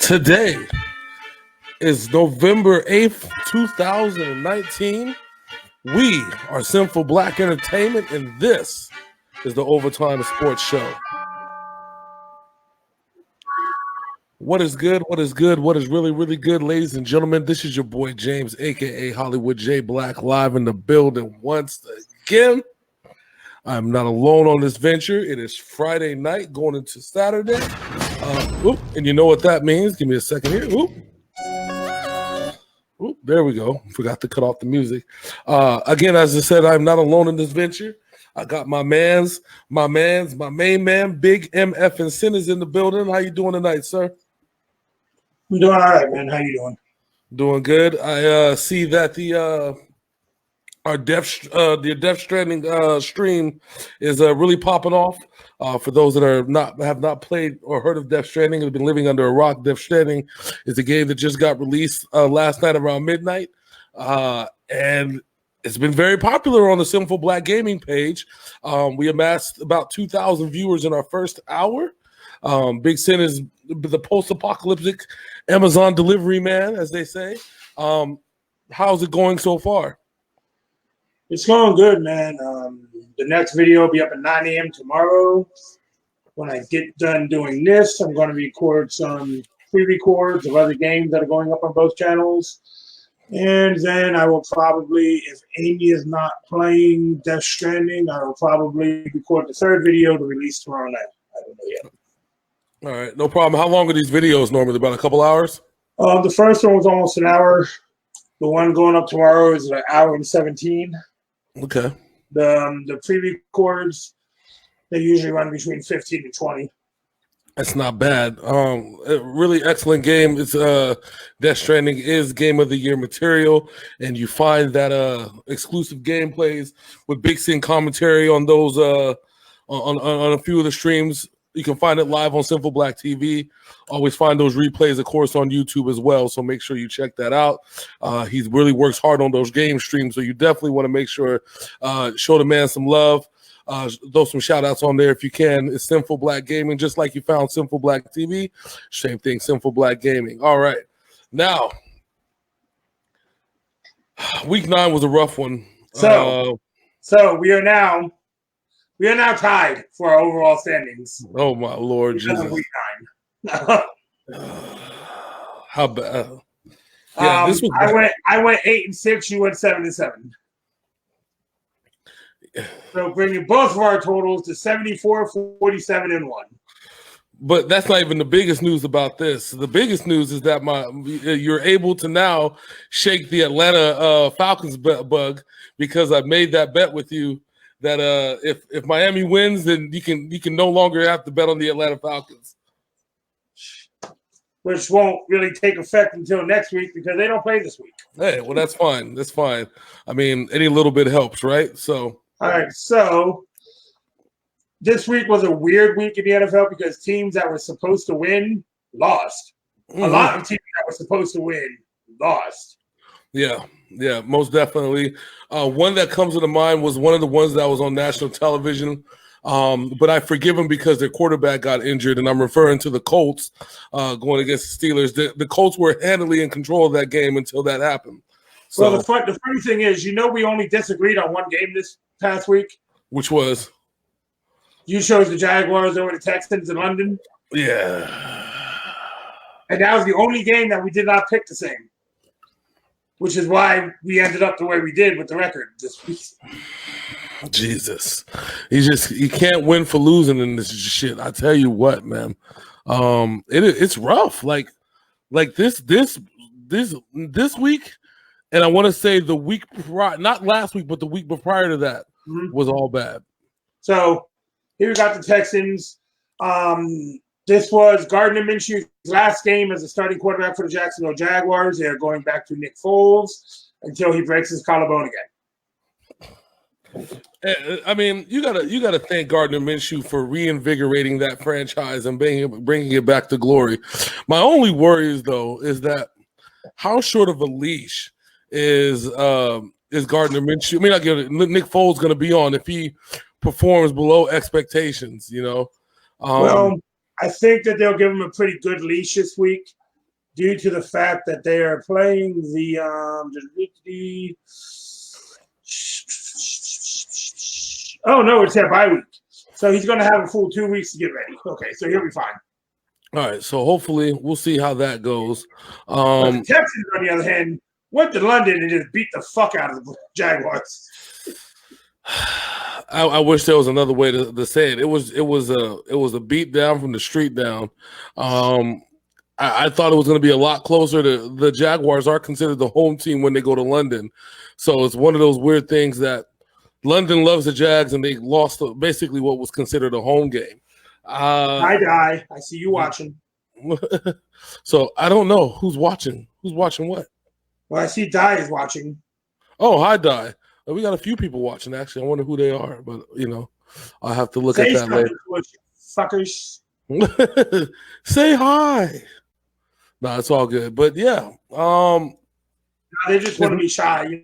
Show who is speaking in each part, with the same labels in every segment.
Speaker 1: Today is November 8th, 2019. We are Sinful Black Entertainment, and this is the Overtime Sports Show. What is good? What is good? What is really, really good, ladies and gentlemen? This is your boy James, a.k.a. Hollywood J-Blaq, live in the building once again. I'm not alone on this venture. It is Friday night going into Saturday. And you know what that means. Give me a second here. There we go. Forgot to cut off the music. Again, as I said, I'm not alone in this venture. I got my main man, Big MF and Sin is in the building. How you doing tonight, sir?
Speaker 2: I'm doing all right, man. How you doing?
Speaker 1: Doing good. I see that the Death Stranding stream is really popping off. For those that have not played or heard of Death Stranding, have been living under a rock. Death Stranding is a game that just got released last night around midnight, and it's been very popular on the Sinful Black Gaming page. We amassed about 2,000 viewers in our first hour. Big Sin is the post-apocalyptic Amazon delivery man, as they say. How's it going so far?
Speaker 2: It's going good, man. The next video will be up at 9 a.m. tomorrow. When I get done doing this, I'm going to record some pre-records of other games that are going up on both channels. And then I will probably, if Amy is not playing Death Stranding, I will probably record the third video to release tomorrow night. I don't know yet.
Speaker 1: All right, no problem. How long are these videos normally? About a couple hours?
Speaker 2: The first one was almost an hour. The one going up tomorrow is an hour and 17.
Speaker 1: Okay.
Speaker 2: The pre-records, they usually run between 15 to 20.
Speaker 1: That's not bad. A really excellent game. It's Death Stranding is Game of the Year material, and you find that exclusive gameplays with Big Sin commentary on those on a few of the streams. You can find it live on Sinful Black TV. Always find those replays, of course, on YouTube as well. So make sure you check that out. He really works hard on those game streams. So you definitely want to make sure, show the man some love. Throw some shout outs on there if you can. It's Sinful Black Gaming, just like you found Sinful Black TV. Same thing, Sinful Black Gaming. All right. Now, week 9 was a rough one.
Speaker 2: So we are now tied for our overall standings.
Speaker 1: Oh my Lord Jesus!
Speaker 2: Week 9.
Speaker 1: How bad? Yeah, this was.
Speaker 2: I went 8-6. You went 7-7. So bringing both of our totals to 74, 47, and 1.
Speaker 1: But that's not even the biggest news about this. The biggest news is that you're able to now shake the Atlanta Falcons bug, because I made that bet with you that if Miami wins, then you can no longer have to bet on the Atlanta Falcons,
Speaker 2: which won't really take effect until next week because they don't play this week.
Speaker 1: Hey, well, that's fine. That's fine. I mean, any little bit helps, right? So,
Speaker 2: all right. So this week was a weird week in the NFL because teams that were supposed to win lost. Mm-hmm. A lot of teams that were supposed to win lost.
Speaker 1: Yeah, most definitely. One that comes to mind was one of the ones that was on national television. But I forgive them because their quarterback got injured, and I'm referring to the Colts going against the Steelers. The Colts were handily in control of that game until that happened. So,
Speaker 2: well, the funny thing is, we only disagreed on one game this past week.
Speaker 1: Which was?
Speaker 2: You chose the Jaguars over the Texans in London.
Speaker 1: Yeah.
Speaker 2: And that was the only game that we did not pick the same, which is why we ended up the way we did with the record this week.
Speaker 1: Jesus, you can't win for losing in this shit. I tell you what, man, it's rough. Like this week, and I want to say the week prior, not last week, but the week prior to that was all bad.
Speaker 2: So here we got the Texans. This was Gardner Minshew's last game as a starting quarterback for the Jacksonville Jaguars. They're going back to Nick Foles until he breaks his collarbone again.
Speaker 1: I mean, you gotta thank Gardner Minshew for reinvigorating that franchise and bringing it back to glory. My only worry is that how short of a leash is Gardner Minshew? I mean, Nick Foles going to be on if he performs below expectations.
Speaker 2: Well, I think that they'll give him a pretty good leash this week. due to the fact that they are playing the oh no, it's their bye week. So he's going to have a full 2 weeks to get ready. Okay, so he'll be fine.
Speaker 1: All right, so hopefully we'll see how that goes.
Speaker 2: But the Texans, on the other hand, went to London and just beat the fuck out of the Jaguars.
Speaker 1: I wish there was another way to say it. It was a beat down from the street down. I thought it was going to be a lot closer. To the Jaguars are considered the home team when they go to London, so it's one of those weird things that London loves the Jags and they lost basically what was considered a home game.
Speaker 2: I see you watching.
Speaker 1: So I don't know who's watching. Who's watching what?
Speaker 2: Well, I see Di is watching.
Speaker 1: Oh, hi, Di. We got a few people watching, actually. I wonder who they are, but, I'll have to look at that later.
Speaker 2: Fuckers.
Speaker 1: Say hi. No, it's all good. But, yeah.
Speaker 2: No, they just want to be shy,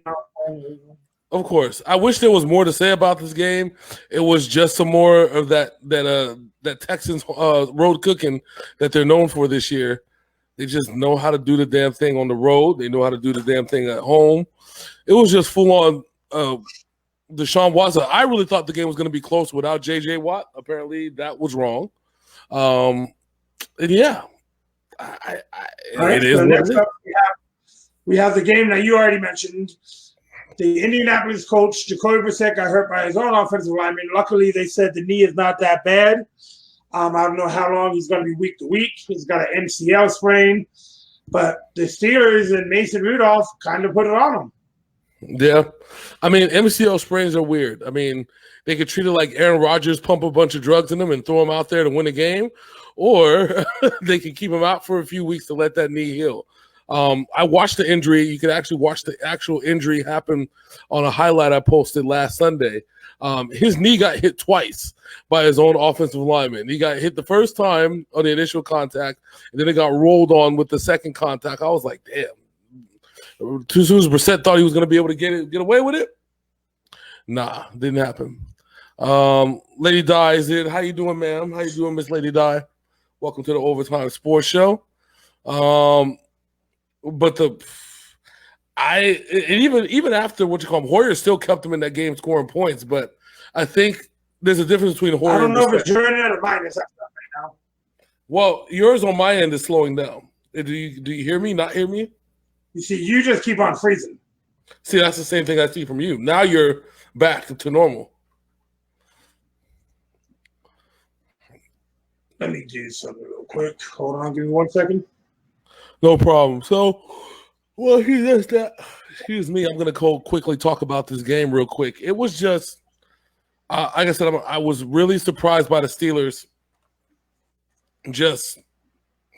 Speaker 1: Of course. I wish there was more to say about this game. It was just some more of that Texans road cooking that they're known for this year. They just know how to do the damn thing on the road. They know how to do the damn thing at home. It was just full on Deshaun Watson. I really thought the game was going to be close without J.J. Watt. Apparently, that was wrong. And yeah, it is.
Speaker 2: So next up, we have the game that you already mentioned. The Indianapolis coach, Jacoby Brissett, got hurt by his own offensive lineman. Luckily, they said the knee is not that bad. I don't know how long he's going to be week to week. He's got an MCL sprain. But the Steelers and Mason Rudolph kind of put it on him.
Speaker 1: Yeah. I mean, MCL sprains are weird. I mean, they could treat it like Aaron Rodgers, pump a bunch of drugs in him and throw him out there to win a game, or they could keep him out for a few weeks to let that knee heal. I watched the injury. You could actually watch the actual injury happen on a highlight I posted last Sunday. His knee got hit twice by his own offensive lineman. He got hit the first time on the initial contact, and then it got rolled on with the second contact. I was like, damn. Too soon as Brissett thought he was going to be able to get away with it. Nah, didn't happen. Lady Di is it? How you doing, ma'am? How you doing, Miss Lady Di? Welcome to the Overtime Sports Show. But even after what you call them, Hoyer still kept them in that game scoring points. But I think there's a difference between Hoyer.
Speaker 2: I don't know
Speaker 1: and
Speaker 2: if it's your internet or mine right now.
Speaker 1: Well, yours on my end is slowing down. Do you hear me? Not hear me?
Speaker 2: You see, you just keep on freezing.
Speaker 1: See, that's the same thing I see from you. Now you're back to normal.
Speaker 2: Let me do something real quick. Hold on, give me 1 second.
Speaker 1: No problem. So, well, he does that. Excuse me. I'm going to quickly talk about this game real quick. It was just, like I said, I was really surprised by the Steelers just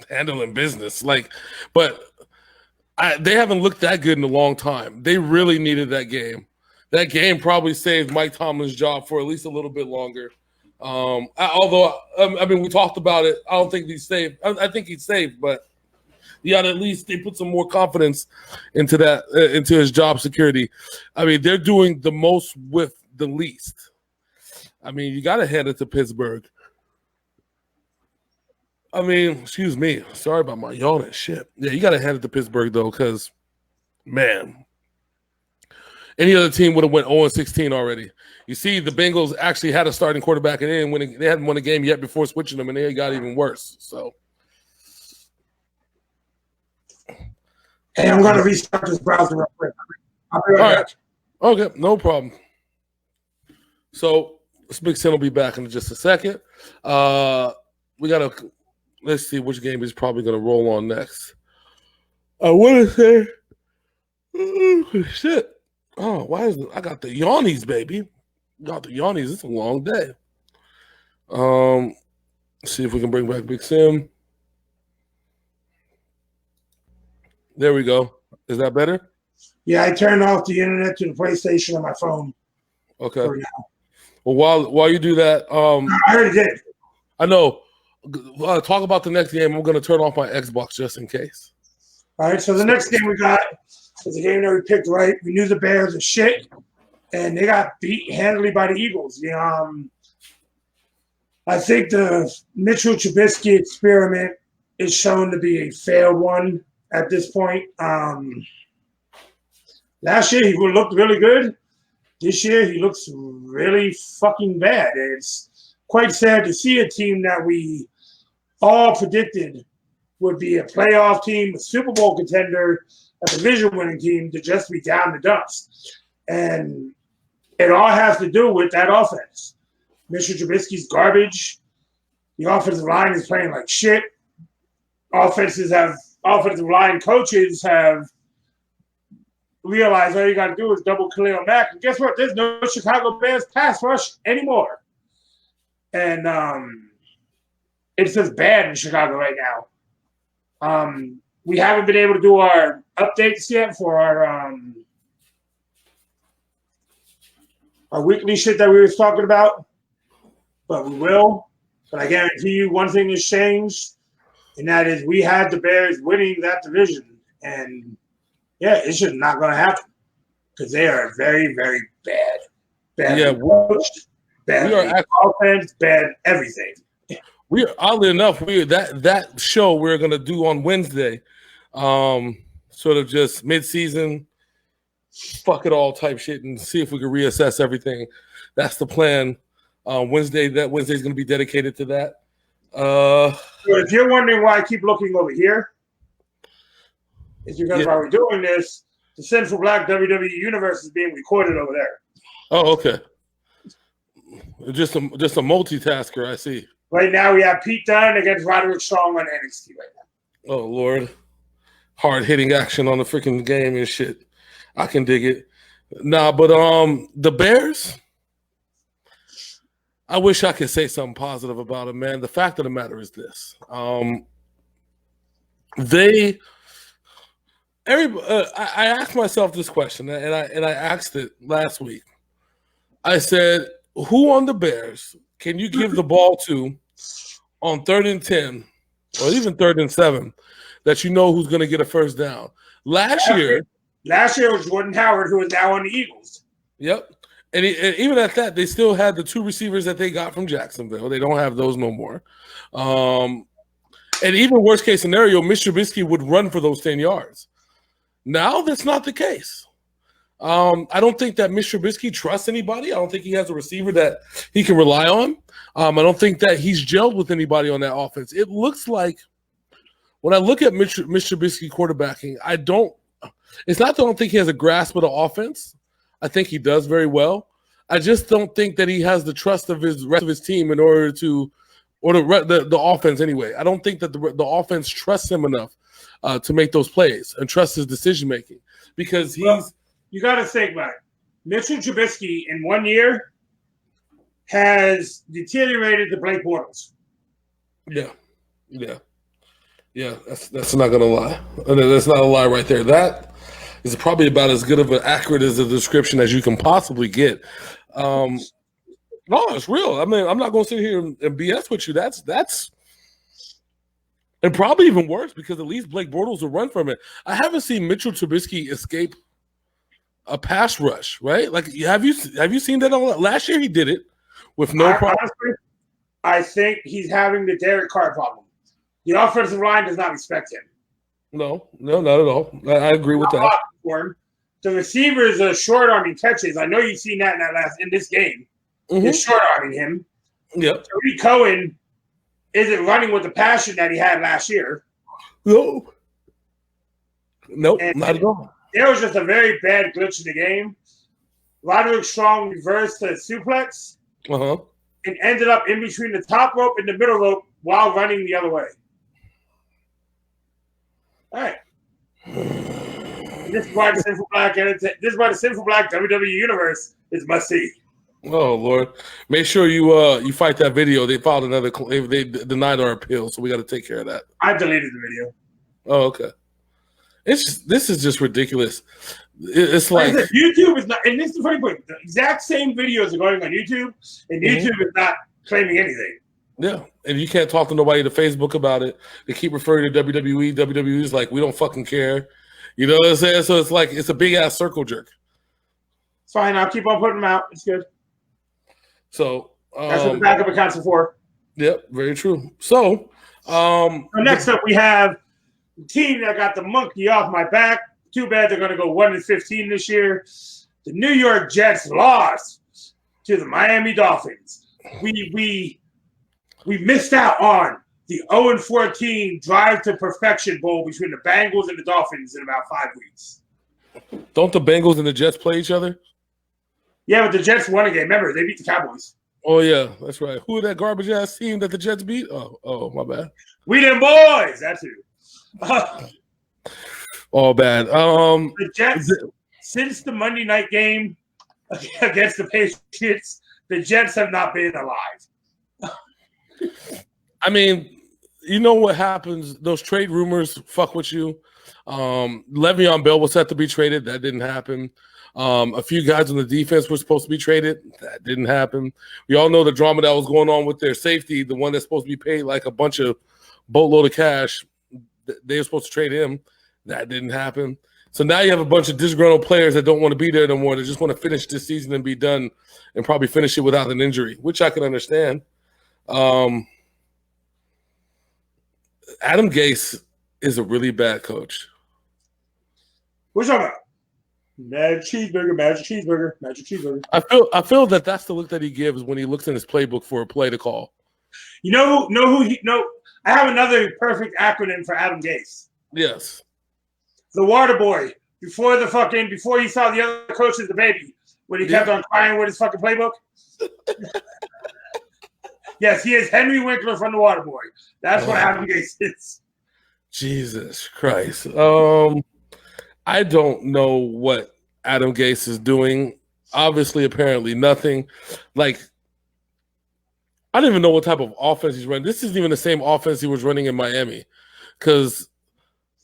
Speaker 1: handling business. But they haven't looked that good in a long time. They really needed that game. That game probably saved Mike Tomlin's job for at least a little bit longer. Although, we talked about it. I don't think he's safe. I think he's safe, but yeah, at least they put some more confidence into that, into his job security. I mean, they're doing the most with the least. I mean, you got to hand it to Pittsburgh. I mean, excuse me. Sorry about my yawn and shit. Yeah, you got to hand it to Pittsburgh, though, because, man, any other team would have went 0-16 already. You see, the Bengals actually had a starting quarterback, and they hadn't won a game yet before switching them, and they got even worse. So,
Speaker 2: hey, I'm going to restart this browser real quick. I'll be right back.
Speaker 1: Okay, no problem. So, this Big Sin will be back in just a second. We got to – let's see which game he's probably going to roll on next. I want to say shit. Oh, why is it? I got the yawnies, baby. Got the yawnies. It's a long day. See if we can bring back Big Sim. There we go. Is that better?
Speaker 2: Yeah, I turned off the internet to the PlayStation on my phone.
Speaker 1: Okay. Well, while you do that,
Speaker 2: I already did.
Speaker 1: I know. Talk about the next game. I'm going to turn off my Xbox just in case.
Speaker 2: All right. So the next game we got is a game that we picked right. We knew the Bears are shit, and they got beat handily by the Eagles. I think the Mitchell Trubisky experiment is shown to be a failed one at this point. Last year he looked really good. This year he looks really fucking bad. It's quite sad to see a team that we all predicted would be a playoff team, a Super Bowl contender, a division-winning team to just be down the dumps. And it all has to do with that offense. Mr. Trubisky's garbage. The offensive line is playing like shit. Offensive line coaches have realized all you got to do is double Khalil Mack. And guess what? There's no Chicago Bears pass rush anymore. And it's just bad in Chicago right now. We haven't been able to do our updates yet for our weekly shit that we were talking about, but we will. But I guarantee you one thing has changed, and that is we had the Bears winning that division. And, yeah, it's just not going to happen because they are very, very bad. Bad coached, bad offense, bad everything.
Speaker 1: We are, oddly enough, that show we're going to do on Wednesday, sort of just mid-season, fuck it all type shit and see if we can reassess everything. That's the plan. Wednesday's going to be dedicated to that.
Speaker 2: So if you're wondering why I keep looking over here, it's because while we're doing this, the Sinful Black WWE Universe is being recorded over there.
Speaker 1: Oh, okay. Just a multitasker, I see.
Speaker 2: Right now we have Pete Dunne against Roderick Strong on NXT right now.
Speaker 1: Oh, Lord. Hard-hitting action on the freaking game and shit. I can dig it. Nah, but the Bears, I wish I could say something positive about it, man. The fact of the matter is this. I asked myself this question, and I asked it last week. I said, who on the Bears can you give the ball to on 3rd and 10 or even 3rd and 7 that you know who's going to get a first down? Last year
Speaker 2: was Jordan Howard, who is now on the Eagles.
Speaker 1: Yep. And even at that, they still had the 2 receivers that they got from Jacksonville. They don't have those no more. And even worst case scenario, Mr. Trubisky would run for those 10 yards. Now that's not the case. I don't think that Mr. Trubisky trusts anybody. I don't think he has a receiver that he can rely on. I don't think that he's gelled with anybody on that offense. It looks like when I look at Mr. Trubisky quarterbacking, it's not that I don't think he has a grasp of the offense. I think he does very well. I just don't think that he has the trust of his rest of his team in order to, or the offense anyway. I don't think that the offense trusts him enough to make those plays and trust his decision making because
Speaker 2: you got to think about it. Mitchell Trubisky in 1 year has deteriorated to Blake Bortles.
Speaker 1: Yeah. That's not gonna lie. That's not a lie right there. That is probably about as good of an accurate as a description as you can possibly get. No, it's real. I mean, I'm not gonna sit here and BS with you. That's and probably even worse because at least Blake Bortles will run from it. I haven't seen Mitchell Trubisky escape a pass rush, right? Like, have you seen that last year? He did it with no problem.
Speaker 2: Honestly, I think he's having the Derek Carr problem. The offensive line does not respect him.
Speaker 1: No, not at all. I agree with that.
Speaker 2: The receivers are short-arming catches. I know you've seen that in this game.
Speaker 1: Mm-hmm.
Speaker 2: They're short-arming him.
Speaker 1: Yep.
Speaker 2: Tariq Cohen isn't running with the passion that he had last year.
Speaker 1: Nope, not at all.
Speaker 2: There was just a very bad glitch in the game. Roderick Strong reversed the suplex and ended up in between the top rope and the middle rope while running the other way. All right. This is why the Sinful Black WWE Universe is must see.
Speaker 1: Oh Lord! Make sure you fight that video. They filed another. They denied our appeal, so we got to take care of that.
Speaker 2: I deleted the video.
Speaker 1: Oh, okay. This is just ridiculous. It's like
Speaker 2: YouTube is not, and this is the funny point. The exact same videos are going on YouTube, and YouTube is not claiming anything.
Speaker 1: Yeah, and you can't talk to nobody to Facebook about it. They keep referring to WWE. WWE is like, we don't fucking care. You know what I'm saying? So it's like it's a big ass circle jerk.
Speaker 2: It's fine. I'll keep on putting them out. It's good.
Speaker 1: So
Speaker 2: that's what the backup accounts are for.
Speaker 1: Yep, very true. So
Speaker 2: So next up, we have the team that got the monkey off my back. Too bad they're going to go 1-15 this year. The New York Jets lost to the Miami Dolphins. We missed out on the 0-14 Drive to Perfection Bowl between the Bengals and the Dolphins in about 5 weeks.
Speaker 1: Don't the Bengals and the Jets play each other?
Speaker 2: Yeah, but the Jets won a game. Remember, they beat the Cowboys.
Speaker 1: Oh, yeah, that's right. Who that garbage-ass team that the Jets beat? Oh, my bad.
Speaker 2: We them boys. That's who.
Speaker 1: All bad.
Speaker 2: The Jets, since the Monday night game against the Patriots, the Jets have not been alive.
Speaker 1: I mean, you know what happens? Those trade rumors fuck with you. Le'Veon Bell was set to be traded. That didn't happen. A few guys on the defense were supposed to be traded. That didn't happen. We all know the drama that was going on with their safety, the one that's supposed to be paid like a bunch of boatload of cash. They were supposed to trade him. That didn't happen. So now you have a bunch of disgruntled players that don't want to be there no more. They just want to finish this season and be done and probably finish it without an injury, which I can understand. Adam Gase is a really bad coach.
Speaker 2: What you talking about? Magic cheeseburger.
Speaker 1: I feel that that's the look that he gives when he looks in his playbook for a play to call.
Speaker 2: You know who I have another perfect acronym for Adam Gase.
Speaker 1: Yes.
Speaker 2: The water boy. Before he saw the other coach as the baby, when he kept on crying with his fucking playbook. Yes, he is Henry Winkler from the water boy. That's what Adam Gase is.
Speaker 1: Jesus Christ. I don't know what Adam Gase is doing. Obviously, apparently nothing. Like, I don't even know what type of offense he's running. This isn't even the same offense he was running in Miami. Because,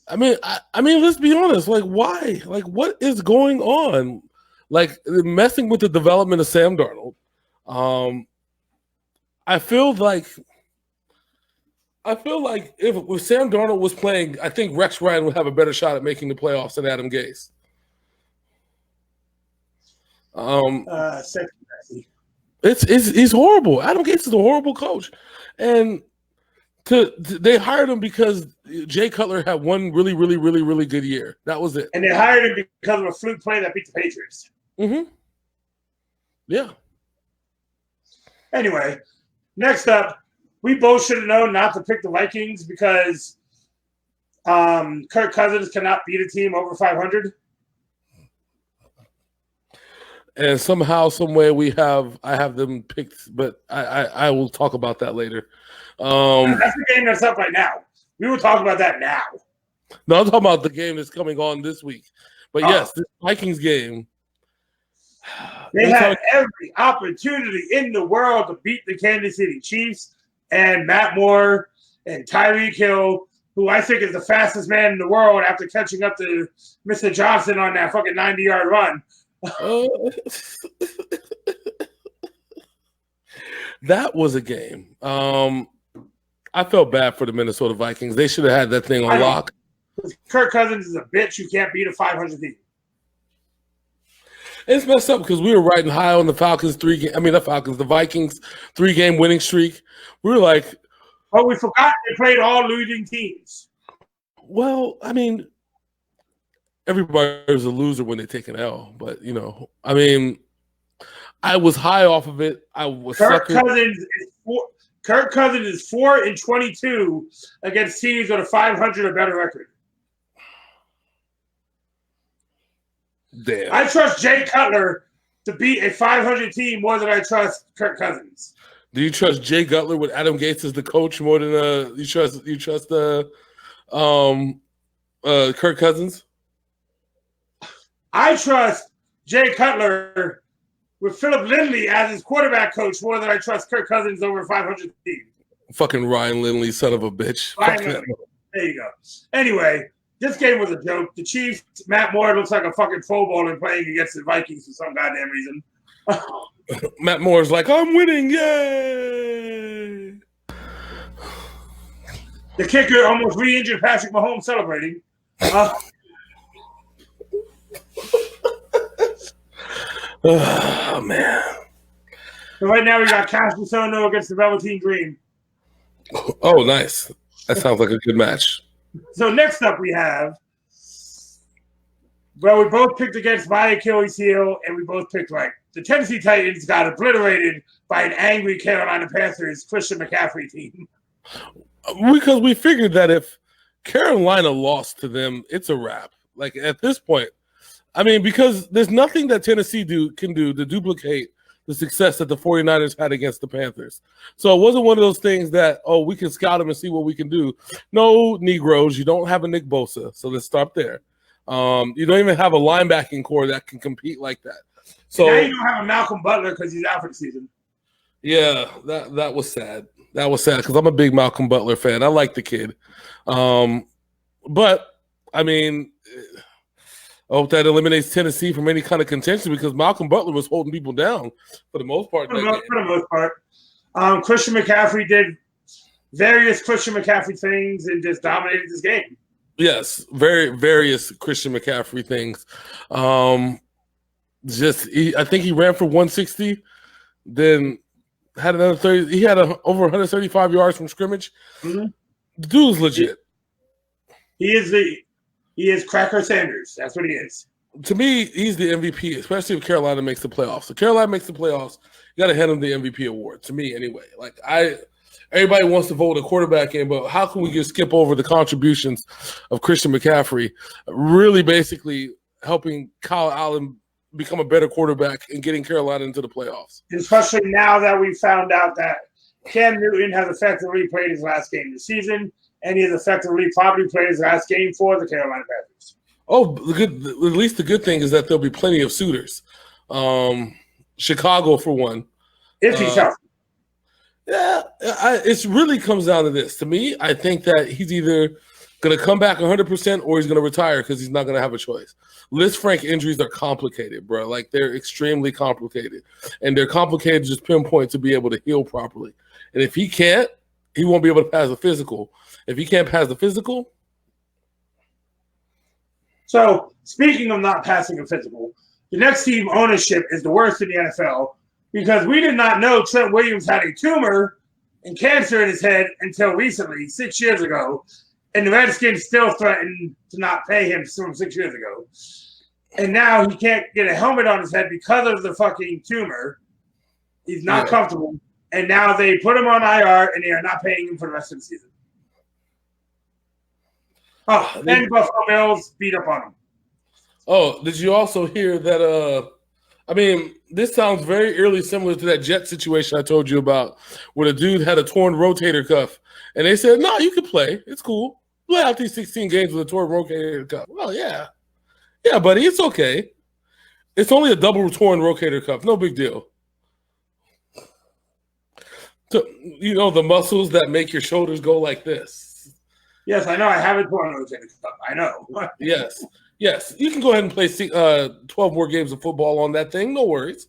Speaker 1: I mean, let's be honest. Like, why? Like, what is going on? Like, messing with the development of Sam Darnold. I feel like if Sam Darnold was playing, I think Rex Ryan would have a better shot at making the playoffs than Adam Gase. He's horrible. Adam Gase is a horrible coach, and they hired him because Jay Cutler had one really, really, really, really good year. That was it.
Speaker 2: And they hired him because of a fluke play that beat the Patriots.
Speaker 1: Mm-hmm. Yeah.
Speaker 2: Anyway, next up, we both should have known not to pick the Vikings because Kirk Cousins cannot beat a team over 500.
Speaker 1: And somehow, some way, I have them picked, but I will talk about that later.
Speaker 2: That's the game that's up right now. We will talk about that now.
Speaker 1: No, I'm talking about the game that's coming on this week. But yes, this Vikings game.
Speaker 2: They had every opportunity in the world to beat the Kansas City Chiefs and Matt Moore and Tyreek Hill, who I think is the fastest man in the world after catching up to Mr. Johnson on that fucking 90-yard run.
Speaker 1: That was a game. I felt bad for the Minnesota Vikings. They should have had that thing on lock.
Speaker 2: Kirk Cousins is a bitch. You can't beat a 500 team.
Speaker 1: It's messed up because we were riding high on the the Vikings 3-game winning streak. We were like,
Speaker 2: oh, we forgot they played all losing teams.
Speaker 1: Well, I mean, everybody's a loser when they take an L, but I was high off of it.
Speaker 2: Kirk Cousins is 4-22 against teams with a 500 or better record.
Speaker 1: Damn.
Speaker 2: I trust Jay Cutler to beat a 500 team more than I trust Kirk Cousins.
Speaker 1: Do you trust Jay Cutler with Adam Gase as the coach more than you trust Kirk Cousins?
Speaker 2: I trust Jay Cutler with Philip Lindsay as his quarterback coach more than I trust Kirk Cousins over a 500 team.
Speaker 1: Fucking Ryan Lindley, son of a bitch.
Speaker 2: There you go. Anyway, this game was a joke. The Chiefs, Matt Moore looks like a fucking Pro Bowler playing against the Vikings for some goddamn reason.
Speaker 1: Matt Moore's like, I'm winning, yay!
Speaker 2: The kicker almost re-injured Patrick Mahomes celebrating.
Speaker 1: Oh, man.
Speaker 2: So right now we got Cash Sono against the Velveteen Dream.
Speaker 1: Oh, nice. That sounds like a good match.
Speaker 2: So next up we have, well, we both picked against my Achilles heel, and we both picked right. The Tennessee Titans got obliterated by an angry Carolina Panthers Christian McCaffrey team.
Speaker 1: Because we figured that if Carolina lost to them, it's a wrap. Like at this point, I mean, because there's nothing that Tennessee can do to duplicate the success that the 49ers had against the Panthers. So it wasn't one of those things that, oh, we can scout them and see what we can do. No, Negroes, you don't have a Nick Bosa, so let's start there. You don't even have a linebacking core that can compete like that. So
Speaker 2: now you don't have a Malcolm Butler because he's out for the season.
Speaker 1: Yeah, that was sad. That was sad because I'm a big Malcolm Butler fan. I like the kid. But, I mean, I hope that eliminates Tennessee from any kind of contention because Malcolm Butler was holding people down for the most part.
Speaker 2: For the most part. Christian McCaffrey did various Christian McCaffrey things and just dominated this game.
Speaker 1: Yes, various Christian McCaffrey things. I think he ran for 160, then had another 30. He had over 135 yards from scrimmage.
Speaker 2: Mm-hmm.
Speaker 1: The dude's legit.
Speaker 2: He is Cracker Sanders. That's what he is.
Speaker 1: To me, he's the MVP, especially if Carolina makes the playoffs. If Carolina makes the playoffs, you got to hand him the MVP award. To me, anyway. Like everybody wants to vote a quarterback in, but how can we just skip over the contributions of Christian McCaffrey, really basically helping Kyle Allen become a better quarterback and getting Carolina into the playoffs?
Speaker 2: Especially now that we found out that Cam Newton has effectively played his last game of the season, and he has effectively probably played his last game for the Carolina Panthers.
Speaker 1: Oh, at least the good thing is that there'll be plenty of suitors. Chicago, for one.
Speaker 2: If he's healthy.
Speaker 1: Yeah, it really comes down to this. To me, I think that he's either going to come back 100% or he's going to retire because he's not going to have a choice. Liz Frank injuries are complicated, bro. Like, they're extremely complicated. And they're complicated to just pinpoint to be able to heal properly. And if he can't, he won't be able to pass the physical. If he can't pass the physical.
Speaker 2: So, speaking of not passing a physical, the next team ownership is the worst in the NFL because we did not know Trent Williams had a tumor and cancer in his head until recently, 6 years ago. And the Redskins still threatened to not pay him from 6 years ago. And now he can't get a helmet on his head because of the fucking tumor. He's not comfortable. And now they put him on IR and they are not paying him for the rest of the season. Oh, and Buffalo Bills beat up on him.
Speaker 1: Oh, did you also hear that? I mean, this sounds very eerily similar to that Jet situation I told you about, where the dude had a torn rotator cuff. And they said, no, you can play. It's cool. Play out these 16 games with a torn rotator cuff. Well, yeah. Yeah, buddy, it's okay. It's only a double torn rotator cuff. No big deal. So, you know, the muscles that make your shoulders go like this.
Speaker 2: Yes, I know. I have a torn rotator cuff. I know.
Speaker 1: Yes. Yes. You can go ahead and play 12 more games of football on that thing. No worries.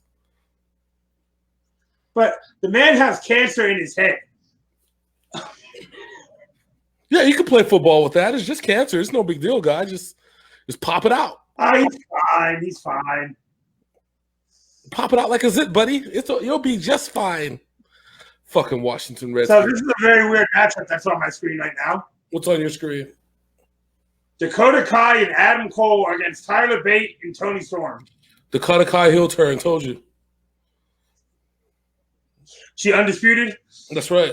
Speaker 2: But the man has cancer in his head.
Speaker 1: Yeah, you can play football with that. It's just cancer. It's no big deal, guy. Just pop it out.
Speaker 2: Oh, he's fine. He's fine.
Speaker 1: Pop it out like a zit, buddy. You'll be just fine. Fucking Washington Redskins.
Speaker 2: So this is a very weird matchup that's on my screen right now.
Speaker 1: What's on your screen?
Speaker 2: Dakota Kai and Adam Cole are against Tyler Bate and Tony Storm.
Speaker 1: Dakota Kai heel turn. Told you.
Speaker 2: She undisputed?
Speaker 1: That's right.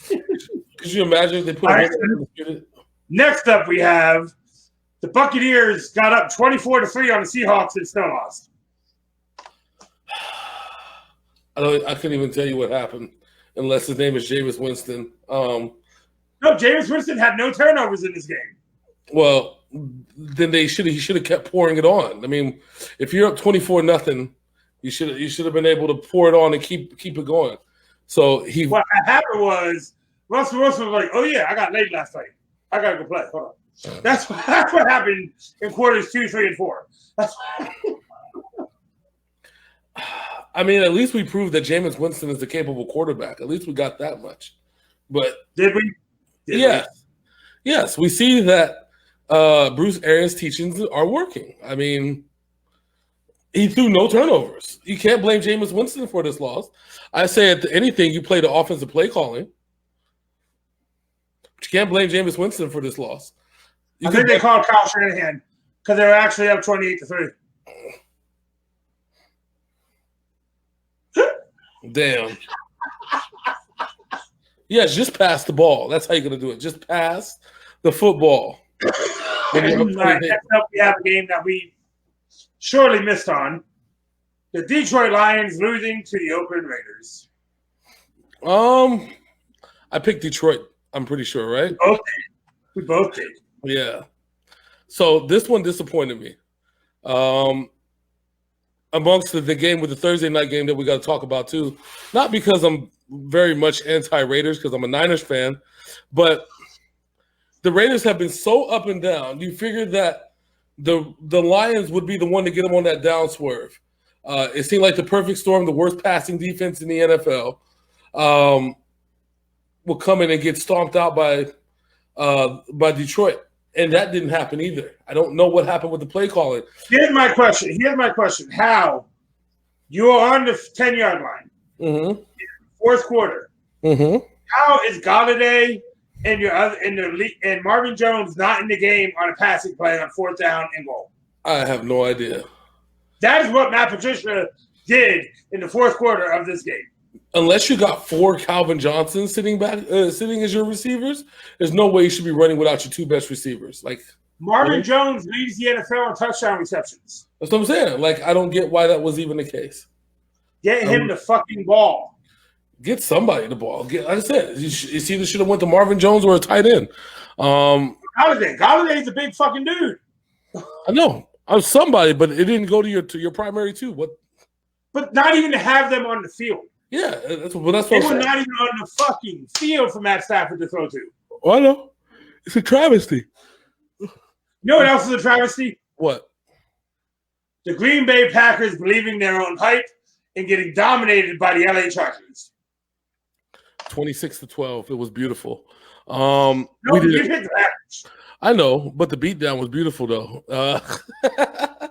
Speaker 1: Could you imagine if they put undisputed?
Speaker 2: Next up, we have the Buccaneers got up 24-3 on the Seahawks and still lost.
Speaker 1: I couldn't even tell you what happened unless his name is Jameis Winston.
Speaker 2: No, Jameis Winston had no turnovers in this game.
Speaker 1: Well, then he should have kept pouring it on. I mean, if you're up 24-0, you should have been able to pour it on and keep it going. So what
Speaker 2: happened was Russell Wilson was like, "Oh yeah, I got laid last night. I gotta go play." Hold on. That's what happened in quarters 2, 3, and 4.
Speaker 1: I mean, at least we proved that Jameis Winston is a capable quarterback. At least we got that much. But
Speaker 2: did we?
Speaker 1: Yes, we see that Bruce Arians' teachings are working. I mean, he threw no turnovers. You can't blame Jameis Winston for this loss. I say, if anything, you play the offensive play calling. But you can't blame Jameis Winston for this loss.
Speaker 2: I think they called Kyle Shanahan because they were actually up 28-3.
Speaker 1: Damn. Yes, just pass the ball. That's how you're going to do it. Just pass the football.
Speaker 2: All right, next up, we have a game that we surely missed on. The Detroit Lions losing to the Oakland Raiders.
Speaker 1: I picked Detroit, I'm pretty sure, right?
Speaker 2: We both did.
Speaker 1: Yeah. So this one disappointed me. Amongst the game with the Thursday night game that we got to talk about too, not because I'm very much anti-Raiders because I'm a Niners fan, but the Raiders have been so up and down. You figured that the Lions would be the one to get them on that down swerve. It seemed like the perfect storm, the worst passing defense in the NFL, will come in and get stomped out by Detroit. And that didn't happen either. I don't know what happened with the play calling.
Speaker 2: Here's my question. How you are on the 10-yard line, fourth quarter. How is Galladay and Marvin Jones not in the game on a passing play on fourth down and goal?
Speaker 1: I have no idea.
Speaker 2: That is what Matt Patricia did in the fourth quarter of this game.
Speaker 1: Unless you got 4 Calvin Johnsons sitting as your receivers, there's no way you should be running without your 2 best receivers. Like
Speaker 2: Marvin Jones leads the NFL in touchdown receptions.
Speaker 1: That's what I'm saying. Like, I don't get why that was even the case.
Speaker 2: Get him the fucking ball.
Speaker 1: Get somebody the ball. Like I said, you either should have went to Marvin Jones or a tight end.
Speaker 2: Galladay's a big fucking dude.
Speaker 1: I know. I'm somebody, but it didn't go to your primary 2. What?
Speaker 2: But not even to have them on the field.
Speaker 1: Yeah, that's what
Speaker 2: they were not even on the fucking field for Matt Stafford to throw to.
Speaker 1: Oh, I know. It's a travesty.
Speaker 2: You know what else is a travesty?
Speaker 1: What?
Speaker 2: The Green Bay Packers believing their own hype and getting dominated by the LA Chargers.
Speaker 1: 26-12. It was beautiful.
Speaker 2: You picked the Packers.
Speaker 1: I know, but the beatdown was beautiful, though. I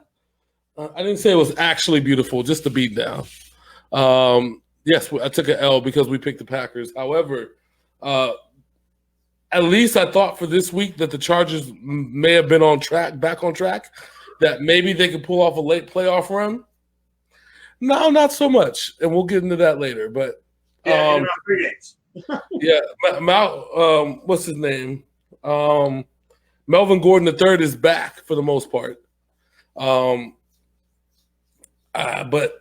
Speaker 1: didn't say it was actually beautiful, just the beatdown. Yes, I took an L because we picked the Packers. However, at least I thought for this week that the Chargers may have been back on track, that maybe they could pull off a late playoff run. No, not so much, and we'll get into that later. But
Speaker 2: in about 3 days.
Speaker 1: What's his name? Melvin Gordon III is back for the most part. But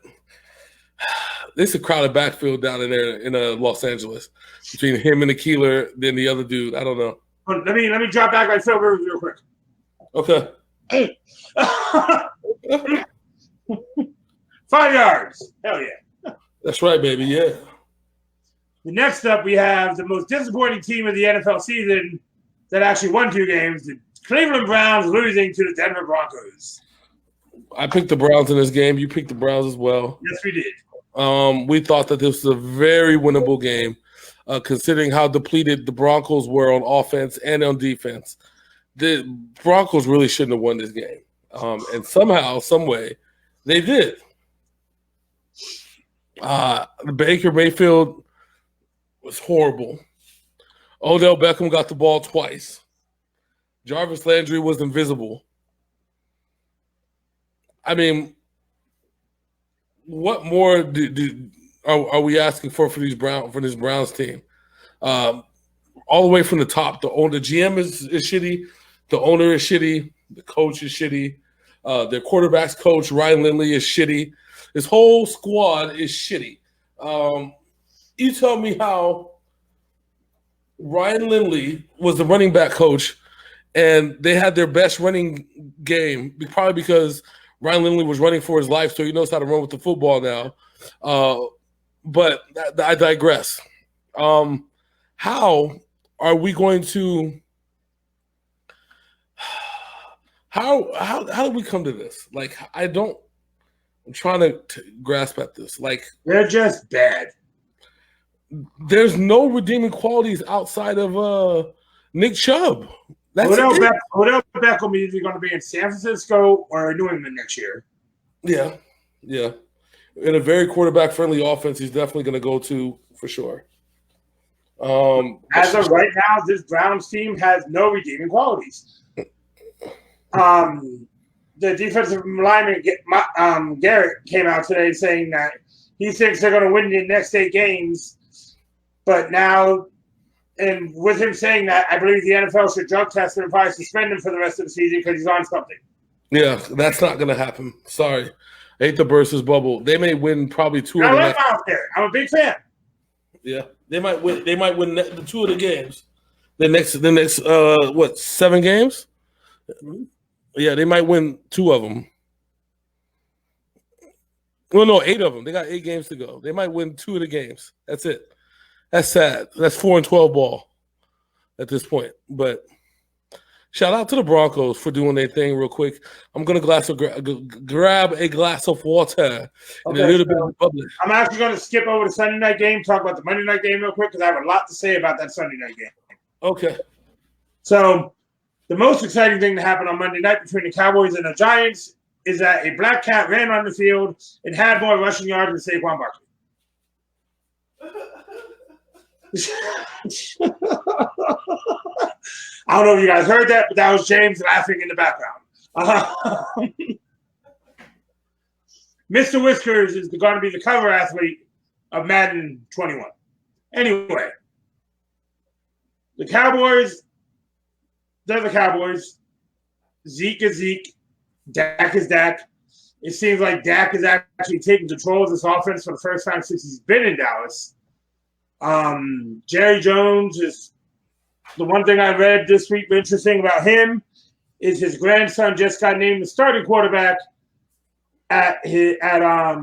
Speaker 1: there's a crowded backfield down in there in Los Angeles between him and the Keeler, then the other dude. I don't know.
Speaker 2: Let me drop back like Phil Rivers real quick.
Speaker 1: Okay.
Speaker 2: 5 yards. Hell yeah.
Speaker 1: That's right, baby. Yeah.
Speaker 2: Next up, we have the most disappointing team of the NFL season that actually won 2 games. The Cleveland Browns losing to the Denver Broncos.
Speaker 1: I picked the Browns in this game. You picked the Browns as well.
Speaker 2: Yes, we did.
Speaker 1: We thought that this was a very winnable game, considering how depleted the Broncos were on offense and on defense. The Broncos really shouldn't have won this game. And somehow, some way, they did. Baker Mayfield was horrible. Odell Beckham got the ball twice. Jarvis Landry was invisible. I mean, what more are we asking for this Browns team? All the way from the top, the GM is shitty, the owner is shitty, the coach is shitty, their quarterback's coach Ryan Lindley is shitty. This whole squad is shitty. You tell me how Ryan Lindley was the running back coach, and they had their best running game, probably because Ryan Lindley was running for his life, so he knows how to run with the football now. But I digress. How are we going to? How do we come to this? Like, I'm trying to grasp at this. Like,
Speaker 2: they're just bad.
Speaker 1: There's no redeeming qualities outside of Nick Chubb.
Speaker 2: Odell Beckham is either going to be in San Francisco or New England next year.
Speaker 1: Yeah. In a very quarterback-friendly offense, he's definitely going to go to for sure.
Speaker 2: As of right now, this Browns team has no redeeming qualities. The defensive lineman Garrett came out today saying that he thinks they're going to win the next 8 games, but now, and with him saying that, I believe the NFL should drug test him and probably suspend him for the rest of the season because he's on something.
Speaker 1: Yeah, that's not going to happen. Sorry. I hate to burst his bubble. They may win probably 2 of the next.
Speaker 2: I'm a big fan.
Speaker 1: Yeah, they might win. They might win the 2 of the games. The next 7 games? Mm-hmm. Yeah, they might win 2 of them. Well, no, 8 of them. They got 8 games to go. They might win 2 of the games. That's it. That's sad. That's 4-12 ball at this point. But shout out to the Broncos for doing their thing real quick. I'm going to grab a glass of water and a little bit of public.
Speaker 2: I'm actually going to skip over the Sunday night game, talk about the Monday night game real quick because I have a lot to say about that Sunday night game.
Speaker 1: Okay.
Speaker 2: So the most exciting thing that happened on Monday night between the Cowboys and the Giants is that a black cat ran on the field and had more rushing yards than Saquon Barkley. I don't know if you guys heard that, but that was James laughing in the background. Mr. Whiskers is going to be the cover athlete of Madden 21. Anyway, the Cowboys, they're the Cowboys. Zeke is Zeke. Dak is Dak. It seems like Dak is actually taking control of this offense for the first time since he's been in Dallas. Jerry Jones is the one thing I read this week interesting about him is his grandson just got named the starting quarterback at a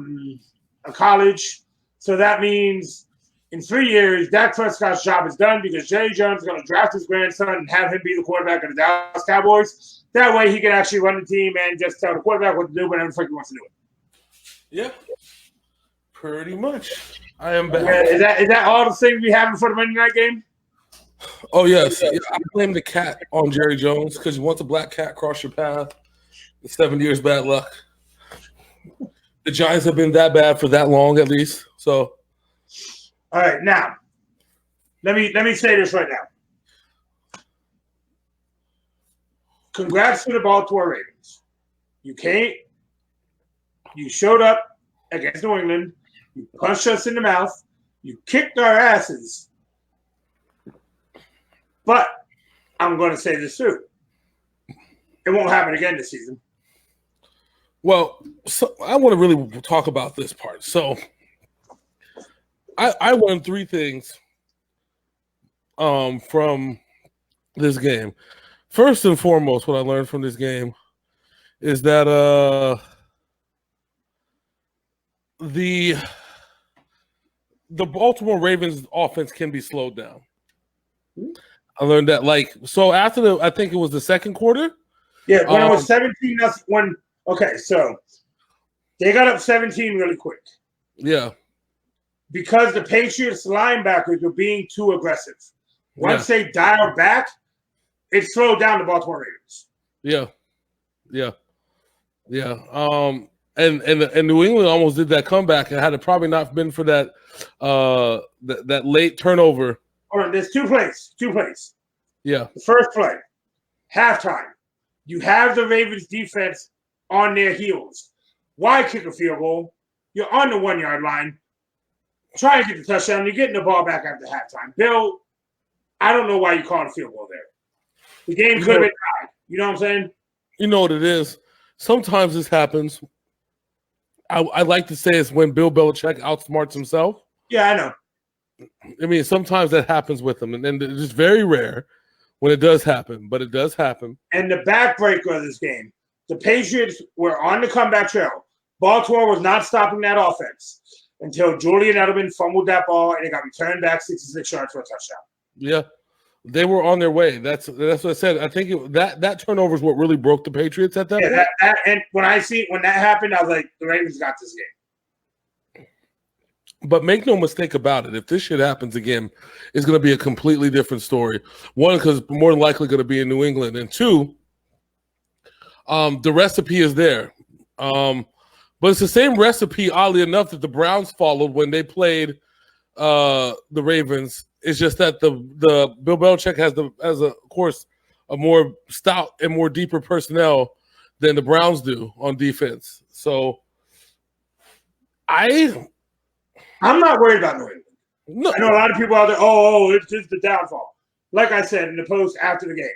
Speaker 2: college. So that means in 3 years, Dak Prescott's job is done because Jerry Jones is going to draft his grandson and have him be the quarterback of the Dallas Cowboys. That way he can actually run the team and just tell the quarterback what to do whenever the fuck he wants to do it.
Speaker 1: Yeah, pretty much. I am back.
Speaker 2: Yeah, is that all the things we have for the Monday night game?
Speaker 1: Oh, yes. Yeah, I blame the cat on Jerry Jones because once a black cat cross your path, it's 7 years bad luck. The Giants have been that bad for that long, at least. So,
Speaker 2: all right, now let me say this right now. Congrats to the Baltimore Ravens. You showed up against New England. You punched us in the mouth. You kicked our asses. But I'm going to say this too. It won't happen again this season.
Speaker 1: Well, so I want to really talk about this part. So I learned 3 things from this game. First and foremost, what I learned from this game is that the Baltimore Ravens offense can be slowed down. I learned that after I think it was the second quarter.
Speaker 2: Yeah, when it was 17, that's when. Okay, so they got up 17 really quick.
Speaker 1: Yeah.
Speaker 2: Because the Patriots linebackers were being too aggressive. Once they dialed back, it slowed down the Baltimore Ravens.
Speaker 1: Yeah. And New England almost did that comeback, and had it probably not been for that that late turnover.
Speaker 2: Hold on, there's 2 plays. 2 plays.
Speaker 1: Yeah.
Speaker 2: The first play, halftime. You have the Ravens defense on their heels. Why kick a field goal? You're on the 1 yard line. Try and get the touchdown. You're getting the ball back after halftime. Bill, I don't know why you called a field goal there. The game could have been tied. You know what I'm saying? You
Speaker 1: know what it is. Sometimes this happens. I like to say it's when Bill Belichick outsmarts himself.
Speaker 2: Yeah, I know.
Speaker 1: I mean, sometimes that happens with him, and it's just very rare when it does happen, but it does happen.
Speaker 2: And the backbreaker of this game, the Patriots were on the comeback trail. Baltimore was not stopping that offense until Julian Edelman fumbled that ball, and it got returned back 66 yards for a touchdown.
Speaker 1: Yeah, they were on their way. That's what I said. I think that turnover is what really broke the Patriots at that point.
Speaker 2: And when that happened, I was like, the Ravens got this game.
Speaker 1: But make no mistake about it. If this shit happens again, it's going to be a completely different story. 1, because more than likely going to be in New England, and 2, the recipe is there. But it's the same recipe, oddly enough, that the Browns followed when they played the Ravens It's just that the Bill Belichick has of course a more stout and more deeper personnel than the Browns do on defense. So I'm
Speaker 2: not worried about New England.
Speaker 1: No.
Speaker 2: I know a lot of people out there, it's the downfall. Like I said in the post after the game,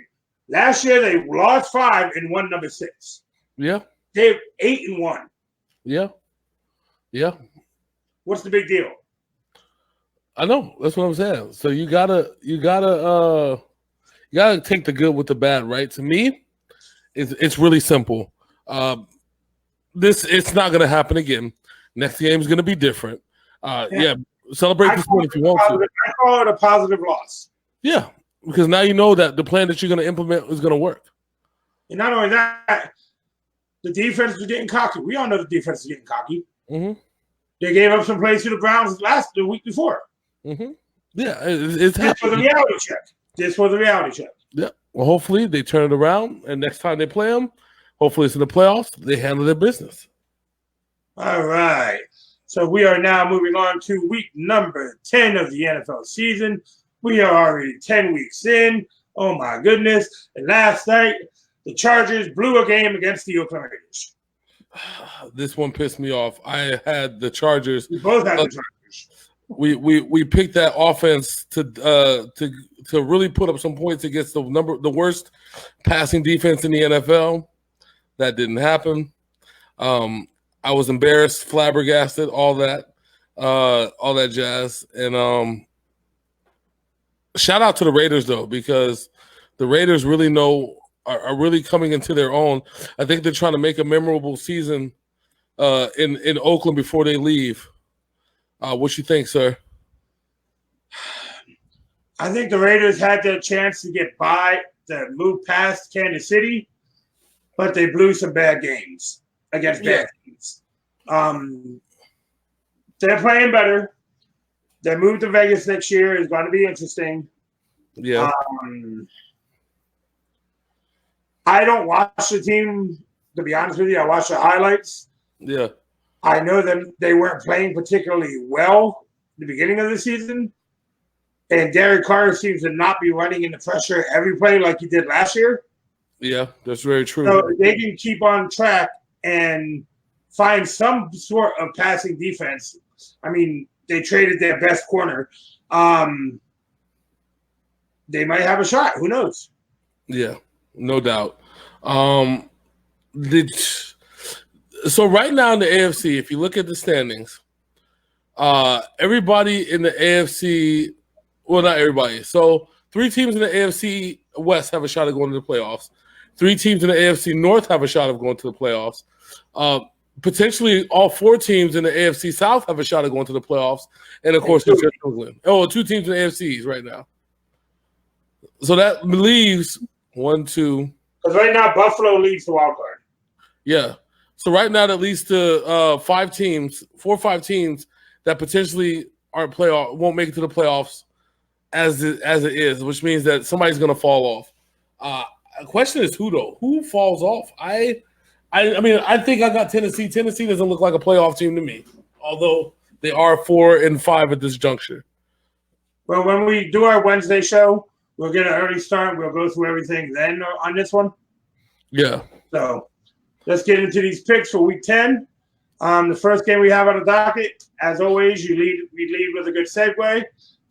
Speaker 2: last year they lost 5 and won number 6.
Speaker 1: Yeah.
Speaker 2: They're 8-1.
Speaker 1: Yeah. Yeah.
Speaker 2: What's the big deal?
Speaker 1: I know. That's what I'm saying. So you gotta take the good with the bad, right? To me, it's really simple. It's not gonna happen again. Next game is gonna be different. Celebrate this one if you want to.
Speaker 2: I call it a positive loss.
Speaker 1: Yeah, because now you know that the plan that you're going to implement is going to work.
Speaker 2: And not only that, the defense is getting cocky. We all know the defense is getting cocky.
Speaker 1: Mm-hmm.
Speaker 2: They gave up some plays to the Browns the week before.
Speaker 1: Mm-hmm. Yeah, it's
Speaker 2: this was a reality check. This was a reality check.
Speaker 1: Yeah. Well, hopefully they turn it around, and next time they play them, hopefully it's in the playoffs, they handle their business.
Speaker 2: All right. So we are now moving on to week number 10 of the NFL season. We are already 10 weeks in. Oh, my goodness. And last night, the Chargers blew a game against the Oakland Raiders.
Speaker 1: This one pissed me off. I had the Chargers.
Speaker 2: We both had the Chargers.
Speaker 1: We picked that offense to really put up some points against the worst passing defense in the NFL. That didn't happen. I was embarrassed, flabbergasted, all that jazz. And shout out to the Raiders though, because the Raiders really are really coming into their own. I think they're trying to make a memorable season in Oakland before they leave. What you think, sir?
Speaker 2: I think the Raiders had their chance to get by, to move past Kansas City, but they blew some bad games against bad teams. They're playing better. Their move to Vegas next year is going to be interesting.
Speaker 1: Yeah.
Speaker 2: I don't watch the team, to be honest with you. I watch the highlights.
Speaker 1: Yeah.
Speaker 2: I know that they weren't playing particularly well at the beginning of the season. And Derek Carr seems to not be running into pressure every play like he did last year.
Speaker 1: Yeah, that's very true.
Speaker 2: So they can keep on track and find some sort of passing defense. I mean, they traded their best corner. They might have a shot. Who knows?
Speaker 1: Yeah, no doubt. So right now in the AFC, if you look at the standings, everybody in the AFC, well, not everybody. So 3 teams in the AFC West have a shot of going to the playoffs. 3 teams in the AFC North have a shot of going to the playoffs. Potentially all 4 teams in the AFC South have a shot of going to the playoffs. And, of course, it's just England. 2 teams in the AFCs right now. So that leaves 1, 2.
Speaker 2: Because right now Buffalo leads the wild card.
Speaker 1: Yeah. So right now that leads to 4 or 5 teams that potentially won't make it to the playoffs as it is, which means that somebody's going to fall off. The question is who though? Who falls off? I mean, I think I got Tennessee. Tennessee doesn't look like a playoff team to me, although they are 4 and 5 at this juncture.
Speaker 2: Well, when we do our Wednesday show, we'll get an early start. We'll go through everything then on this one.
Speaker 1: Yeah.
Speaker 2: So let's get into these picks for week 10. The first game we have on the docket, as always, we lead with a good segue,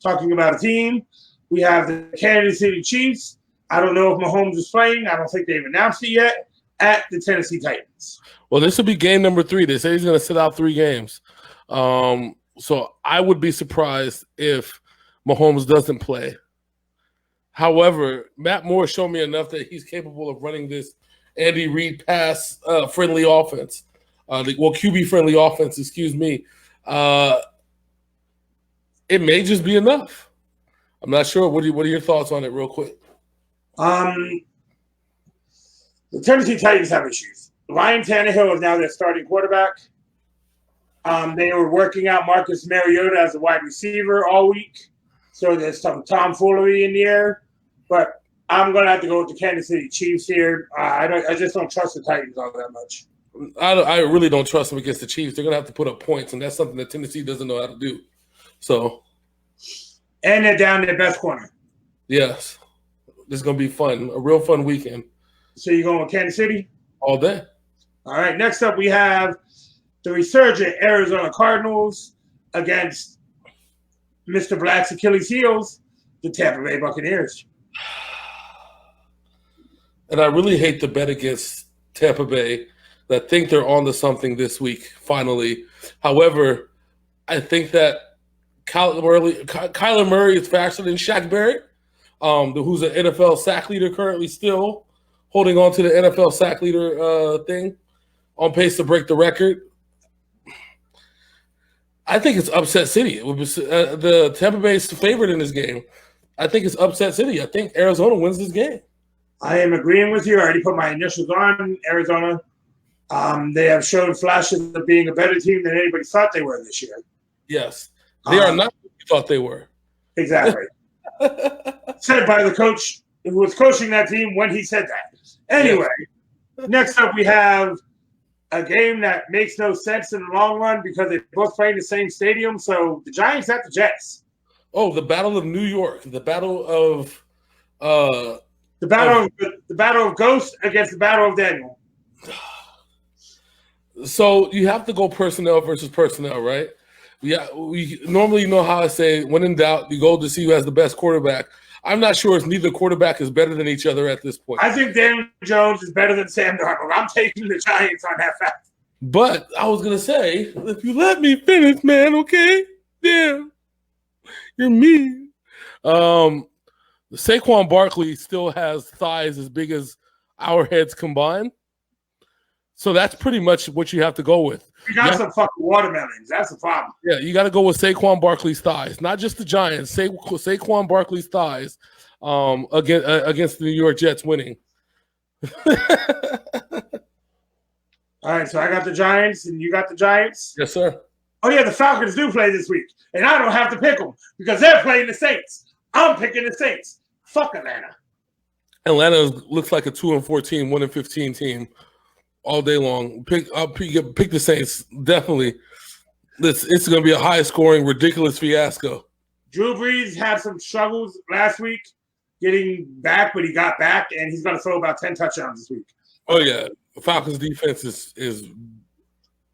Speaker 2: talking about a team. We have the Kansas City Chiefs. I don't know if Mahomes is playing. I don't think they've announced it yet. At the Tennessee Titans.
Speaker 1: Well, this will be game number 3. They say he's going to sit out 3 games. So I would be surprised if Mahomes doesn't play. However, Matt Moore showed me enough that he's capable of running this Andy Reid pass-friendly offense. QB-friendly offense, excuse me. It may just be enough. I'm not sure. What are your thoughts on it real quick?
Speaker 2: The Tennessee Titans have issues. Ryan Tannehill is now their starting quarterback. They were working out Marcus Mariota as a wide receiver all week. So there's some tomfoolery in the air. But I'm going to have to go with the Kansas City Chiefs here. I just don't trust the Titans all that much.
Speaker 1: I really don't trust them against the Chiefs. They're going to have to put up points, and that's something that Tennessee doesn't know how to do. So,
Speaker 2: And they're down their best corner.
Speaker 1: Yes. This is going to be fun. A real fun weekend.
Speaker 2: So you're going with Kansas City?
Speaker 1: All day.
Speaker 2: All right. Next up, we have the resurgent Arizona Cardinals against Mr. Black's Achilles heels, the Tampa Bay Buccaneers.
Speaker 1: And I really hate to bet against Tampa Bay. I think they're on to something this week, finally. However, I think that Kyler Murray is faster than Shaq Barrett, who's an NFL sack leader currently still, holding on to the NFL sack leader thing, on pace to break the record. I think it's upset city. The Tampa Bay's favorite in this game. I think it's upset city. I think Arizona wins this game.
Speaker 2: I am agreeing with you. I already put my initials on Arizona. They have shown flashes of being a better team than anybody thought they were this year.
Speaker 1: Yes. They are not what you thought they were.
Speaker 2: Exactly. Said by the coach who was coaching that team when he said that. Anyway, next up we have a game that makes no sense in the long run because they both play in the same stadium. So the Giants at the Jets.
Speaker 1: Oh, the Battle of New York. The Battle of
Speaker 2: the battle of Ghost against the Battle of Daniel.
Speaker 1: So you have to go personnel versus personnel, right? Yeah, we normally know how I say, when in doubt, you go to see who has the best quarterback. I'm not sure if neither quarterback is better than each other at this point.
Speaker 2: I think Daniel Jones is better than Sam Darnold. I'm taking the Giants on that fact.
Speaker 1: But I was going to say, if you let me finish, man, okay? Damn. You're mean. Saquon Barkley still has thighs as big as our heads combined. So that's pretty much what you have to go with.
Speaker 2: You got some fucking watermelons. That's the problem.
Speaker 1: Yeah, you got to go with Saquon Barkley's thighs, not just the Giants. Saquon Barkley's thighs against the New York Jets winning.
Speaker 2: All right, so I got the Giants, and you got the Giants?
Speaker 1: Yes, sir.
Speaker 2: Oh, yeah, the Falcons do play this week, and I don't have to pick them because they're playing the Saints. I'm picking the Saints. Fuck Atlanta.
Speaker 1: Atlanta looks like a 2-14, 1-15 team. All day long. Pick the Saints. Definitely. It's going to be a high-scoring, ridiculous fiasco.
Speaker 2: Drew Brees had some struggles last week getting back, but he got back, and he's going to throw about 10 touchdowns this week.
Speaker 1: Oh, yeah. The Falcons' defense is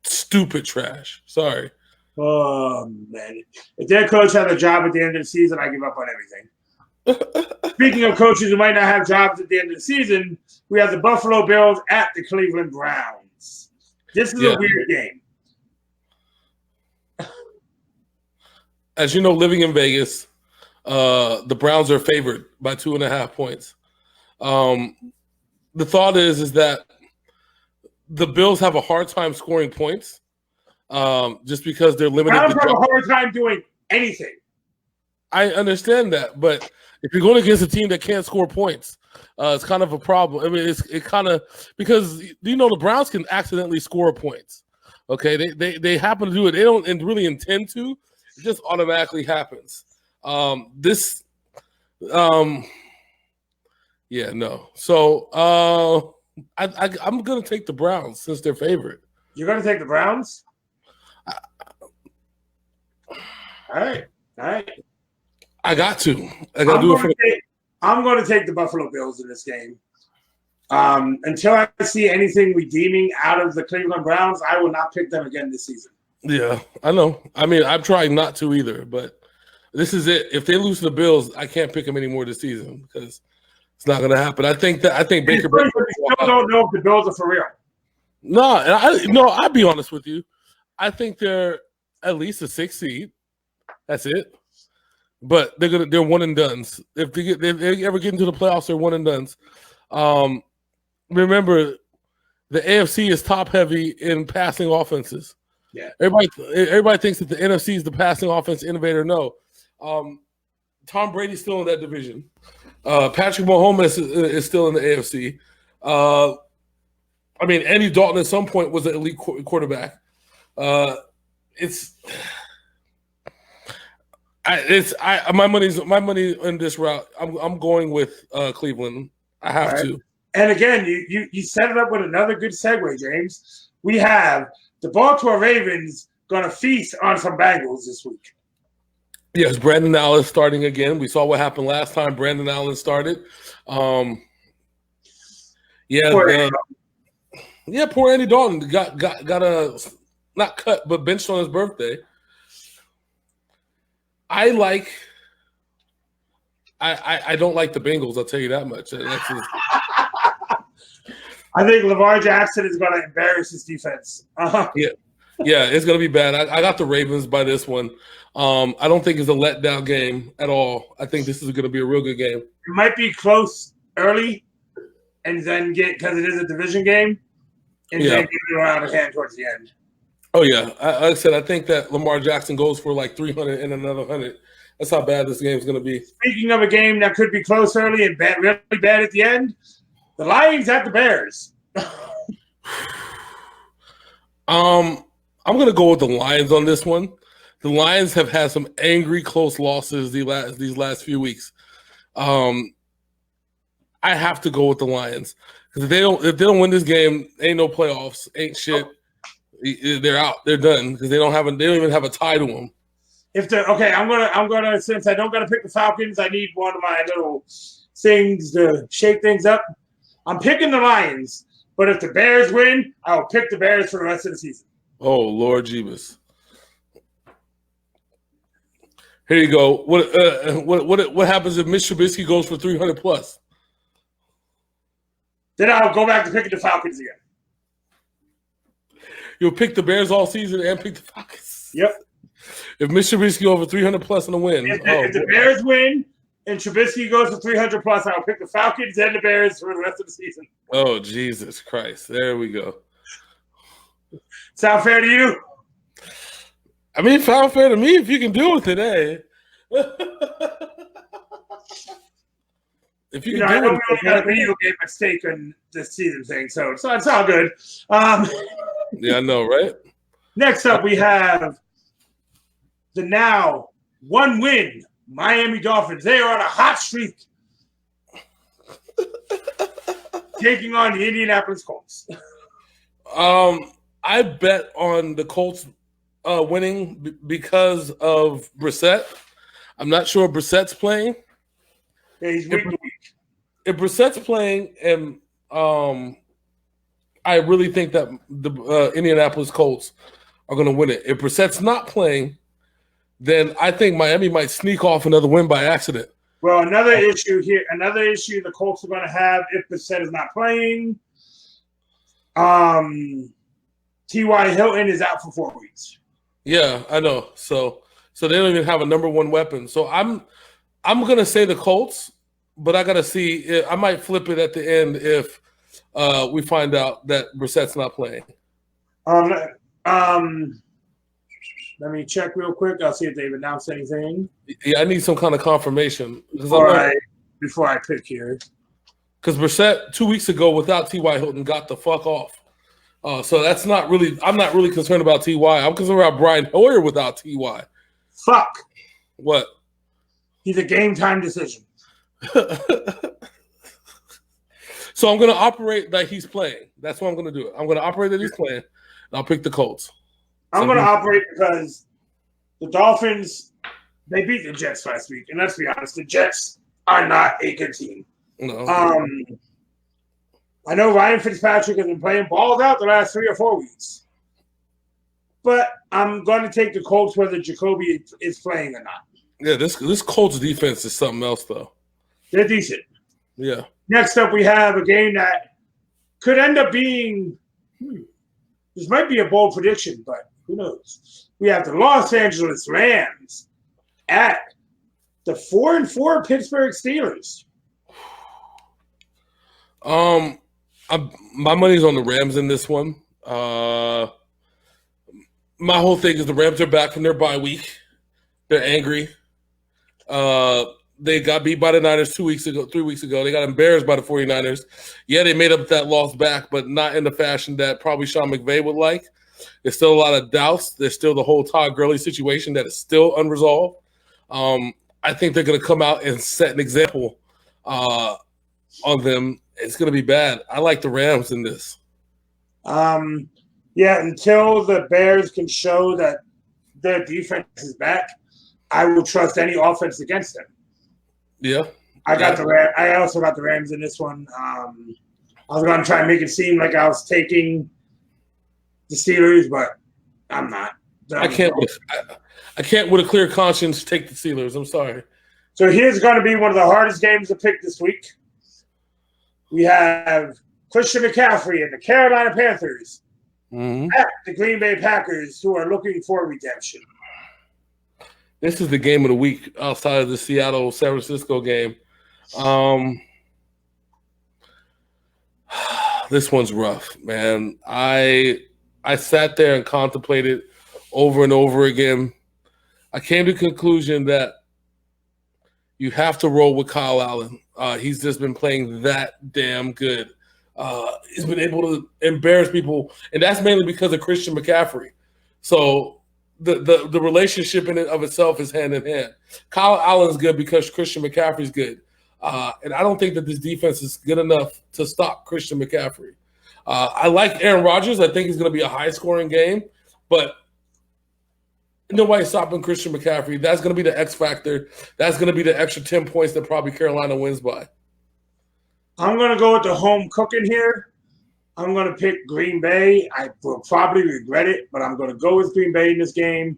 Speaker 1: stupid trash. Sorry.
Speaker 2: Oh, man. If their coach had a job at the end of the season, I give up on everything. Speaking of coaches who might not have jobs at the end of the season, we have the Buffalo Bills at the Cleveland Browns. This is a weird game.
Speaker 1: As you know, living in Vegas, the Browns are favored by 2.5 points. The thought is that the Bills have a hard time scoring points just because they're limited.
Speaker 2: Browns have a hard time doing anything.
Speaker 1: I understand that, but if you're going against a team that can't score points, it's kind of a problem. I mean, it kind of because the Browns can accidentally score points. Okay, they happen to do it. They don't really intend to. It just automatically happens. No. So I'm gonna take the Browns since they're favorite.
Speaker 2: You're gonna take the Browns? All right.
Speaker 1: I got to do it for.
Speaker 2: I'm going to take the Buffalo Bills in this game. Until I see anything redeeming out of the Cleveland Browns, I will not pick them again this season.
Speaker 1: Yeah, I know. I mean, I'm trying not to either, but this is it. If they lose to the Bills, I can't pick them anymore this season because it's not going to happen. I think Baker.
Speaker 2: We still don't know if the Bills are for real.
Speaker 1: No, I'll be honest with you. I think they're at least a 6 seed. That's it. But they're one and dones. If they ever get into the playoffs, they're one and dones. Remember, the AFC is top heavy in passing offenses.
Speaker 2: Yeah.
Speaker 1: Everybody thinks that the NFC is the passing offense innovator. No. Tom Brady's still in that division. Patrick Mahomes is still in the AFC. Andy Dalton at some point was an elite quarterback. My money in this route. I'm going with Cleveland. I have to.
Speaker 2: And again, you set it up with another good segue, James. We have the Baltimore Ravens going to feast on some Bengals this week.
Speaker 1: Yes, Brandon Allen starting again. We saw what happened last time Brandon Allen started. Yeah, poor Andy Dalton got a not cut but benched on his birthday. I don't like the Bengals. I'll tell you that much. That's just...
Speaker 2: I think Lamar Jackson is going to embarrass his defense.
Speaker 1: Yeah, it's going to be bad. I got the Ravens by this one. I don't think it's a letdown game at all. I think this is going to be a real good game.
Speaker 2: It might be close early, and then because it is a division game, and then get it out of hand towards the end.
Speaker 1: Oh yeah, like I said, I think that Lamar Jackson goes for like 300 and another 100. That's how bad this game is going to be.
Speaker 2: Speaking of a game that could be close early and really bad at the end, the Lions at the Bears.
Speaker 1: I'm going to go with the Lions on this one. The Lions have had some angry, close losses these last few weeks. I have to go with the Lions because if they don't win this game, ain't no playoffs, ain't shit. They're out. They're done because they don't even have a tie to them.
Speaker 2: I'm gonna since I don't gotta pick the Falcons, I need one of my little things to shake things up. I'm picking the Lions, but if the Bears win, I'll pick the Bears for the rest of the season.
Speaker 1: Oh Lord Jeebus. Here you go. What happens if Mitch Trubisky goes for 300 plus?
Speaker 2: Then I'll go back to picking the Falcons again.
Speaker 1: You'll pick the Bears all season and pick the Falcons.
Speaker 2: Yep.
Speaker 1: If Mitch Trubisky over 300 plus in a win.
Speaker 2: If the Bears win and Trubisky goes for 300 plus, I'll pick the Falcons and the Bears for the rest of the season.
Speaker 1: Oh, Jesus Christ. There we go.
Speaker 2: Sound fair to you?
Speaker 1: I mean, sound fair to me if you can deal with it, eh? If you can
Speaker 2: I know
Speaker 1: deal with
Speaker 2: we only got a video game at stake on this season thing, so it's all good.
Speaker 1: Yeah, I know, right?
Speaker 2: Next up, we have the now one-win Miami Dolphins. They are on a hot streak, taking on the Indianapolis Colts.
Speaker 1: I bet on the Colts winning because of Brissett. I'm not sure if Brissett's playing.
Speaker 2: Yeah, he's week to week.
Speaker 1: If Brissett's playing, and I really think that the Indianapolis Colts are going to win it. If Brissett's not playing, then I think Miami might sneak off another win by accident.
Speaker 2: Well, another issue the Colts are going to have if Brissett is not playing. T.Y. Hilton is out for 4 weeks.
Speaker 1: Yeah, I know. So they don't even have a number one weapon. So I'm gonna say the Colts, but I gotta see. I might flip it at the end if we find out that Brissett's not playing.
Speaker 2: Let me check real quick. I'll see if they've announced anything.
Speaker 1: Yeah, I need some kind of confirmation
Speaker 2: before I pick here.
Speaker 1: Because Brissett 2 weeks ago without T.Y. Hilton got the fuck off. So that's not really. I'm not really concerned about T.Y. I'm concerned about Brian Hoyer without T.Y.
Speaker 2: Fuck.
Speaker 1: What?
Speaker 2: He's a game time decision.
Speaker 1: So I'm going to operate that he's playing. That's what I'm going to do. I'm going to operate that he's playing. And I'll pick the Colts.
Speaker 2: I'm going to operate because the Dolphins, they beat the Jets last week. And let's be honest, the Jets are not a good team.
Speaker 1: No.
Speaker 2: I know Ryan Fitzpatrick has been playing balls out the last 3 or 4 weeks. But I'm going to take the Colts whether Jacoby is playing or not.
Speaker 1: Yeah, this Colts defense is something else, though.
Speaker 2: They're decent.
Speaker 1: Yeah.
Speaker 2: Next up, we have a game that could end up being this might be a bold prediction, but who knows? We have the Los Angeles Rams at the 4-4 Pittsburgh Steelers.
Speaker 1: My money's on the Rams in this one. My whole thing is the Rams are back from their bye week. They're angry. They got beat by the Niners 3 weeks ago. They got embarrassed by the 49ers. Yeah, they made up that loss back, but not in the fashion that probably Sean McVay would like. There's still a lot of doubts. There's still the whole Todd Gurley situation that is still unresolved. I think they're going to come out and set an example on them. It's going to be bad. I like the Rams in this.
Speaker 2: Yeah, until the Bears can show that their defense is back, I will trust any offense against them.
Speaker 1: Yeah.
Speaker 2: I also got the Rams in this one. I was going to try and make it seem like I was taking the Steelers, but I'm not.
Speaker 1: I can't with a clear conscience take the Steelers. I'm sorry.
Speaker 2: So here's going to be one of the hardest games to pick this week. We have Christian McCaffrey and the Carolina Panthers at the Green Bay Packers, who are looking for redemption.
Speaker 1: This is the game of the week outside of the Seattle-San Francisco game. This one's rough, man. I sat there and contemplated over and over again. I came to the conclusion that you have to roll with Kyle Allen. He's just been playing that damn good. He's been able to embarrass people, and that's mainly because of Christian McCaffrey. So the relationship in it of itself is hand in hand. Kyle Allen's good because Christian McCaffrey's good. And I don't think that this defense is good enough to stop Christian McCaffrey. I like Aaron Rodgers. I think it's going to be a high-scoring game, but nobody's stopping Christian McCaffrey. That's going to be the X factor. That's going to be the extra 10 points that probably Carolina wins by. I'm
Speaker 2: going to go with the home cooking here. I'm going to pick Green Bay. I will probably regret it, but I'm going to go with Green Bay in this game.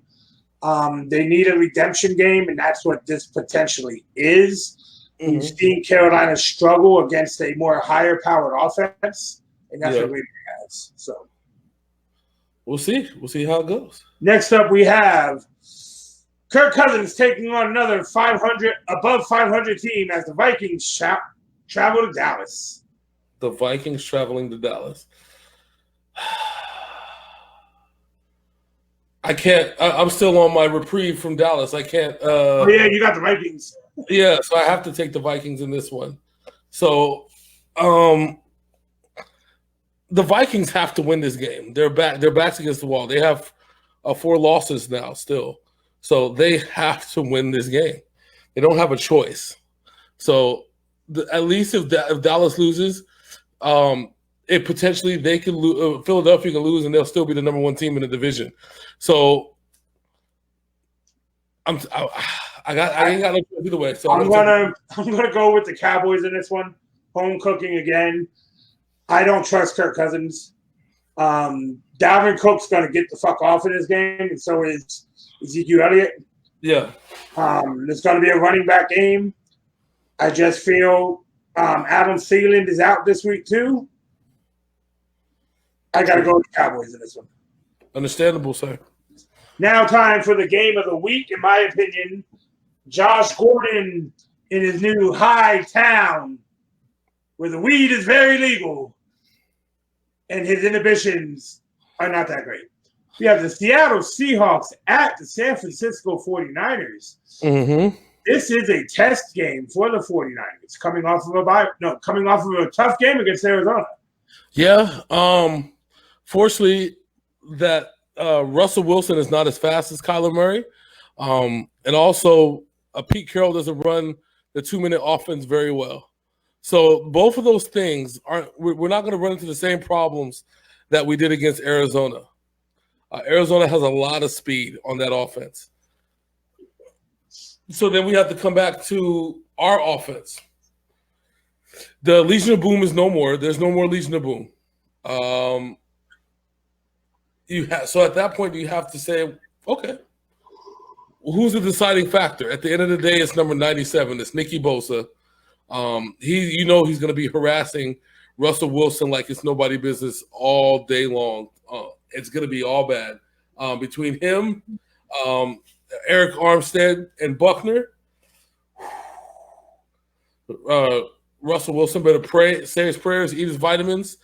Speaker 2: They need a redemption game, and that's what this potentially is. We've seen Carolina struggle against a more higher-powered offense, and that's what Green Bay has. So
Speaker 1: we'll see. We'll see how it goes.
Speaker 2: Next up, we have Kirk Cousins taking on another above 500 team as the Vikings travel to Dallas.
Speaker 1: The Vikings traveling to Dallas. I can't. I'm still on my reprieve from Dallas. I can't.
Speaker 2: Oh yeah, you got the Vikings.
Speaker 1: Yeah, so I have to take the Vikings in this one. So, the Vikings have to win this game. Their backs against the wall. They have 4 losses now still. So they have to win this game. They don't have a choice. So at least if Dallas loses, it potentially they could lose. Philadelphia can lose, and they'll still be the number 1 team in the division. So I ain't got no choice either way. So
Speaker 2: I'm gonna go with the Cowboys in this one. Home cooking again. I don't trust Kirk Cousins. Dalvin Cook's going to get the fuck off in this game, and so is Ezekiel Elliott.
Speaker 1: Yeah.
Speaker 2: There's going to be a running back game. I just feel Adam Thielen is out this week too. I got to go with the Cowboys in this one.
Speaker 1: Understandable, sir.
Speaker 2: Now time for the game of the week, in my opinion. Josh Gordon in his new high town where the weed is very legal and his inhibitions are not that great. We have the Seattle Seahawks at the San Francisco 49ers. This is a test game for the 49ers, coming off of a tough game against Arizona.
Speaker 1: Yeah. Fortunately, that Russell Wilson is not as fast as Kyler Murray. And also, Pete Carroll doesn't run the 2-minute offense very well. So both of those things we're not going to run into the same problems that we did against Arizona. Arizona has a lot of speed on that offense. So then we have to come back to our offense. The Legion of Boom is no more. There's no more Legion of Boom. So at that point, you have to say, okay, who's the deciding factor? At the end of the day, it's number 97. It's Nicky Bosa. He's going to be harassing Russell Wilson like it's nobody business all day long. It's going to be all bad. Between him, Eric Armstead, and Buckner, Russell Wilson better pray, say his prayers, eat his vitamins,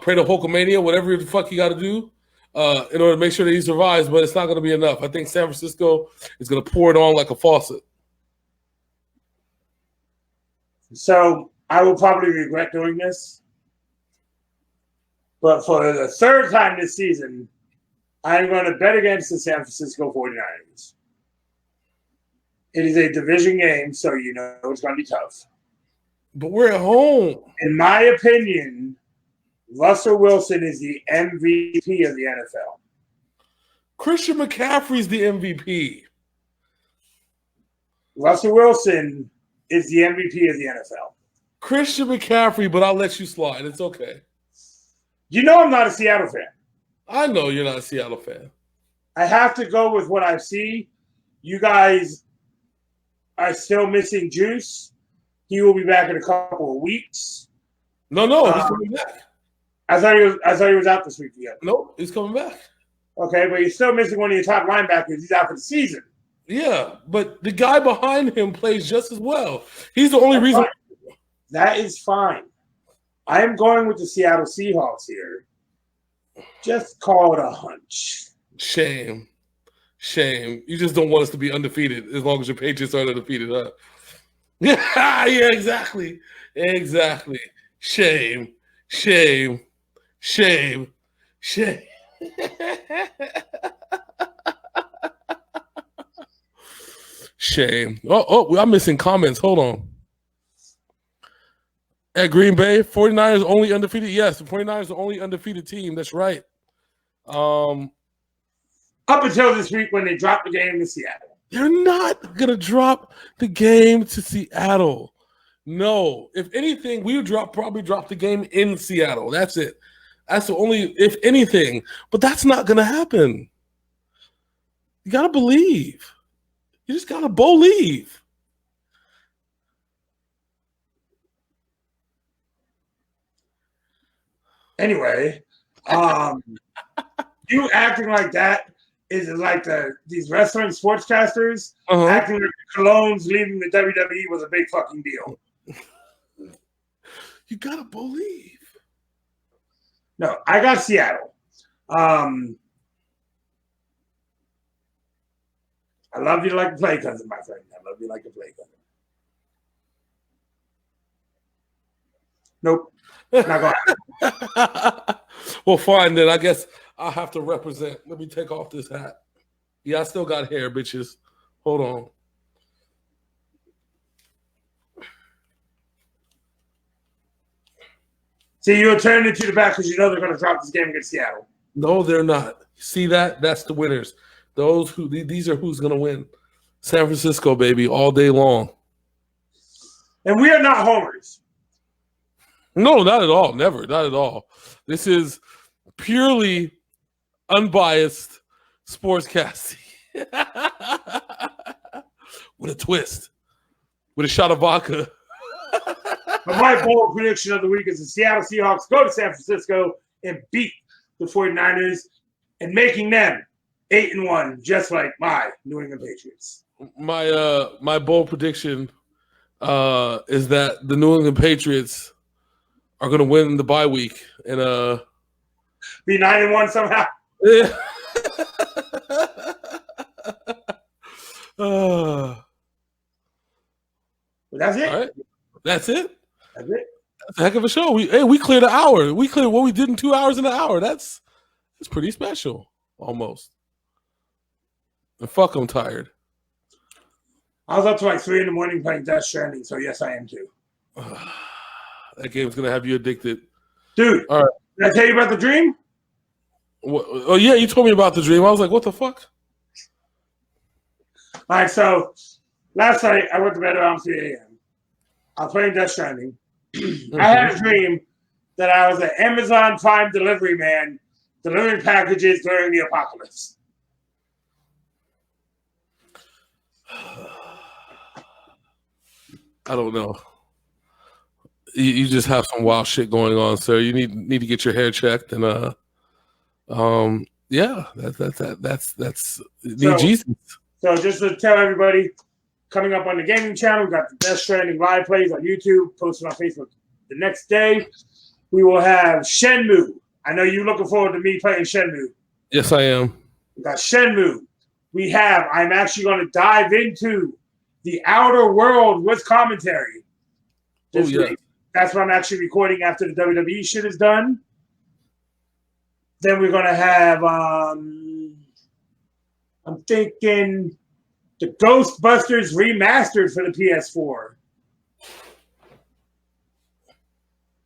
Speaker 1: pray to Hulkamania, whatever the fuck you got to do in order to make sure that he survives, but it's not going to be enough. I think San Francisco is going to pour it on like a faucet.
Speaker 2: So I will probably regret doing this. But for the third time this season, I'm going to bet against the San Francisco 49ers. It is a division game, so you know it's going to be tough.
Speaker 1: But we're at home.
Speaker 2: In my opinion, Russell Wilson is the MVP of the NFL.
Speaker 1: Christian McCaffrey's the MVP.
Speaker 2: Russell Wilson is the MVP of the NFL.
Speaker 1: Christian McCaffrey, but I'll let you slide. It's okay.
Speaker 2: You know I'm not a Seattle fan.
Speaker 1: I know you're not a Seattle fan.
Speaker 2: I have to go with what I see. You guys are still missing Juice. He will be back in a couple of weeks.
Speaker 1: No, he's coming back.
Speaker 2: I thought he was out this week again.
Speaker 1: Nope, he's coming back.
Speaker 2: Okay, but you're still missing one of your top linebackers. He's out for the season.
Speaker 1: Yeah, but the guy behind him plays just as well. He's the only reason.
Speaker 2: That is fine. I am going with the Seattle Seahawks here. Just call it a hunch.
Speaker 1: Shame. You just don't want us to be undefeated as long as your Patriots are undefeated, huh? Yeah, exactly. Shame. Shame. Oh, I'm missing comments. Hold on. At Green Bay, 49ers only undefeated. Yes, the 49ers are the only undefeated team. That's right.
Speaker 2: Up until this week when they dropped the game to Seattle.
Speaker 1: They're not going to drop the game to Seattle. No. If anything, we would probably drop the game in Seattle. That's it. That's the only, if anything. But that's not going to happen. You got to believe. You just got to believe.
Speaker 2: Anyway, you acting like that is like these wrestling sportscasters acting like the Colognes leaving the WWE was a big fucking deal.
Speaker 1: You got to believe.
Speaker 2: No, I got Seattle. I love you like a play cousin, my friend. I love you like a play cousin. Nope. Not going to happen.
Speaker 1: Well, fine then. I guess I'll have to represent. Let me take off this hat. Yeah, I still got hair, bitches. Hold on.
Speaker 2: See, you're turning it to the back because you know they're going to drop this game against Seattle.
Speaker 1: No, they're not. See that? That's the winners. These are who's going to win. San Francisco, baby, all day long.
Speaker 2: And we are not homers.
Speaker 1: No, not at all. Never. Not at all. This is purely unbiased sportscasting. With a twist. With a shot of vodka.
Speaker 2: But my bold prediction of the week is the Seattle Seahawks go to San Francisco and beat the 49ers and making them 8-1, just like my New England Patriots.
Speaker 1: My bold prediction is that the New England Patriots are going to win the bye week and
Speaker 2: be 9-1 somehow.
Speaker 1: Yeah.
Speaker 2: That's it.
Speaker 1: All right. That's it.
Speaker 2: That's it.
Speaker 1: That's a heck of a show. We cleared an hour. We cleared what we did in 2 hours in an hour. That's pretty special, almost. And fuck, I'm tired.
Speaker 2: I was up to like 3 a.m. playing Death Stranding, so yes, I am too.
Speaker 1: That game's gonna have you addicted,
Speaker 2: dude. All right. Did I tell you about the dream?
Speaker 1: Oh yeah, you told me about the dream. I was like, what the fuck?
Speaker 2: All right, so last night I went to bed around 3 a.m. I was playing Death Stranding. I had a dream that I was an Amazon Prime delivery man delivering packages during the apocalypse.
Speaker 1: I don't know. You just have some wild shit going on, sir. You need to get your hair checked and yeah, that's Jesus.
Speaker 2: So just to tell everybody, coming up on the gaming channel, we got the Death Stranding live plays on YouTube, posted on Facebook the next day. We will have Shenmue. I know you're looking forward to me playing Shenmue.
Speaker 1: Yes, I am.
Speaker 2: We got Shenmue. I'm actually going to dive into The Outer World with commentary. This week. That's what I'm actually recording after the WWE shit is done. Then we're going to have, I'm thinking, the Ghostbusters remastered for the PS4.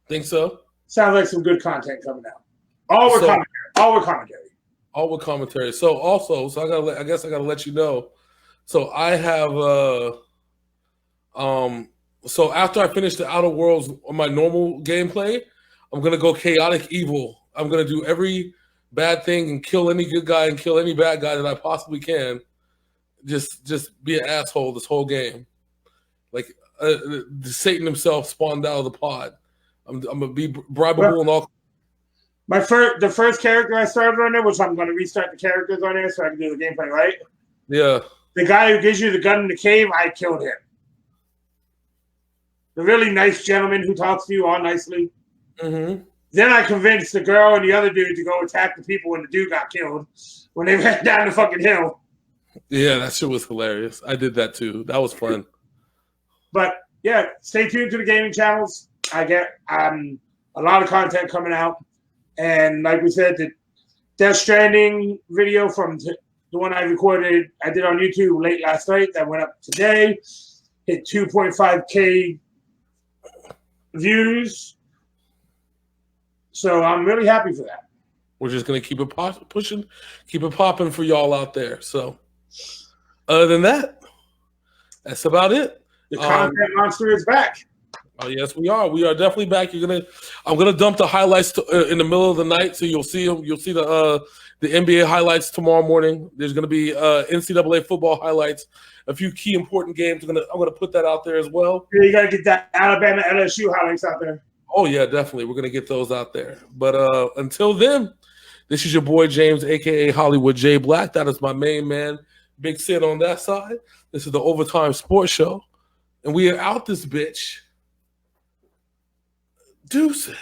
Speaker 1: Think so?
Speaker 2: Sounds like some good content coming out. All with commentary.
Speaker 1: All with commentary. So I guess I gotta let you know. So I have So after I finish the Outer Worlds on my normal gameplay, I'm gonna go chaotic evil. I'm gonna do every bad thing and kill any good guy and kill any bad guy that I possibly can. Just be an asshole this whole game. Like Satan himself spawned out of the pod. I'm gonna be bribable and all.
Speaker 2: The first character I started on there, which I'm gonna restart the characters on there so I can do the gameplay right.
Speaker 1: Yeah.
Speaker 2: The guy who gives you the gun in the cave, I killed him. The really nice gentleman who talks to you all nicely.
Speaker 1: Mm-hmm.
Speaker 2: Then I convinced the girl and the other dude to go attack the people when the dude got killed when they went down the fucking hill.
Speaker 1: Yeah, that shit was hilarious. I did that too. That was fun.
Speaker 2: But yeah, stay tuned to the gaming channels. I get a lot of content coming out. And like we said, the Death Stranding video from the one I recorded, I did on YouTube late last night that went up today. Hit 2.5K views. So I'm really happy for that.
Speaker 1: We're just going to keep it pushing, keep it popping for y'all out there. So other than that, that's about it.
Speaker 2: The content monster is back.
Speaker 1: Oh yes, we are. We are definitely back. I'm gonna dump the highlights in the middle of the night, so you'll see them. You'll see the NBA highlights tomorrow morning. There's gonna be NCAA football highlights, a few key important games. I'm gonna put that out there as well.
Speaker 2: Yeah, you gotta get that Alabama LSU highlights out there.
Speaker 1: Oh yeah, definitely. We're gonna get those out there. But until then, this is your boy James, aka Hollywood J-Blaq. That is my main man, Big Sid on that side. This is the Overtime Sports Show, and we are out this bitch. Deuces.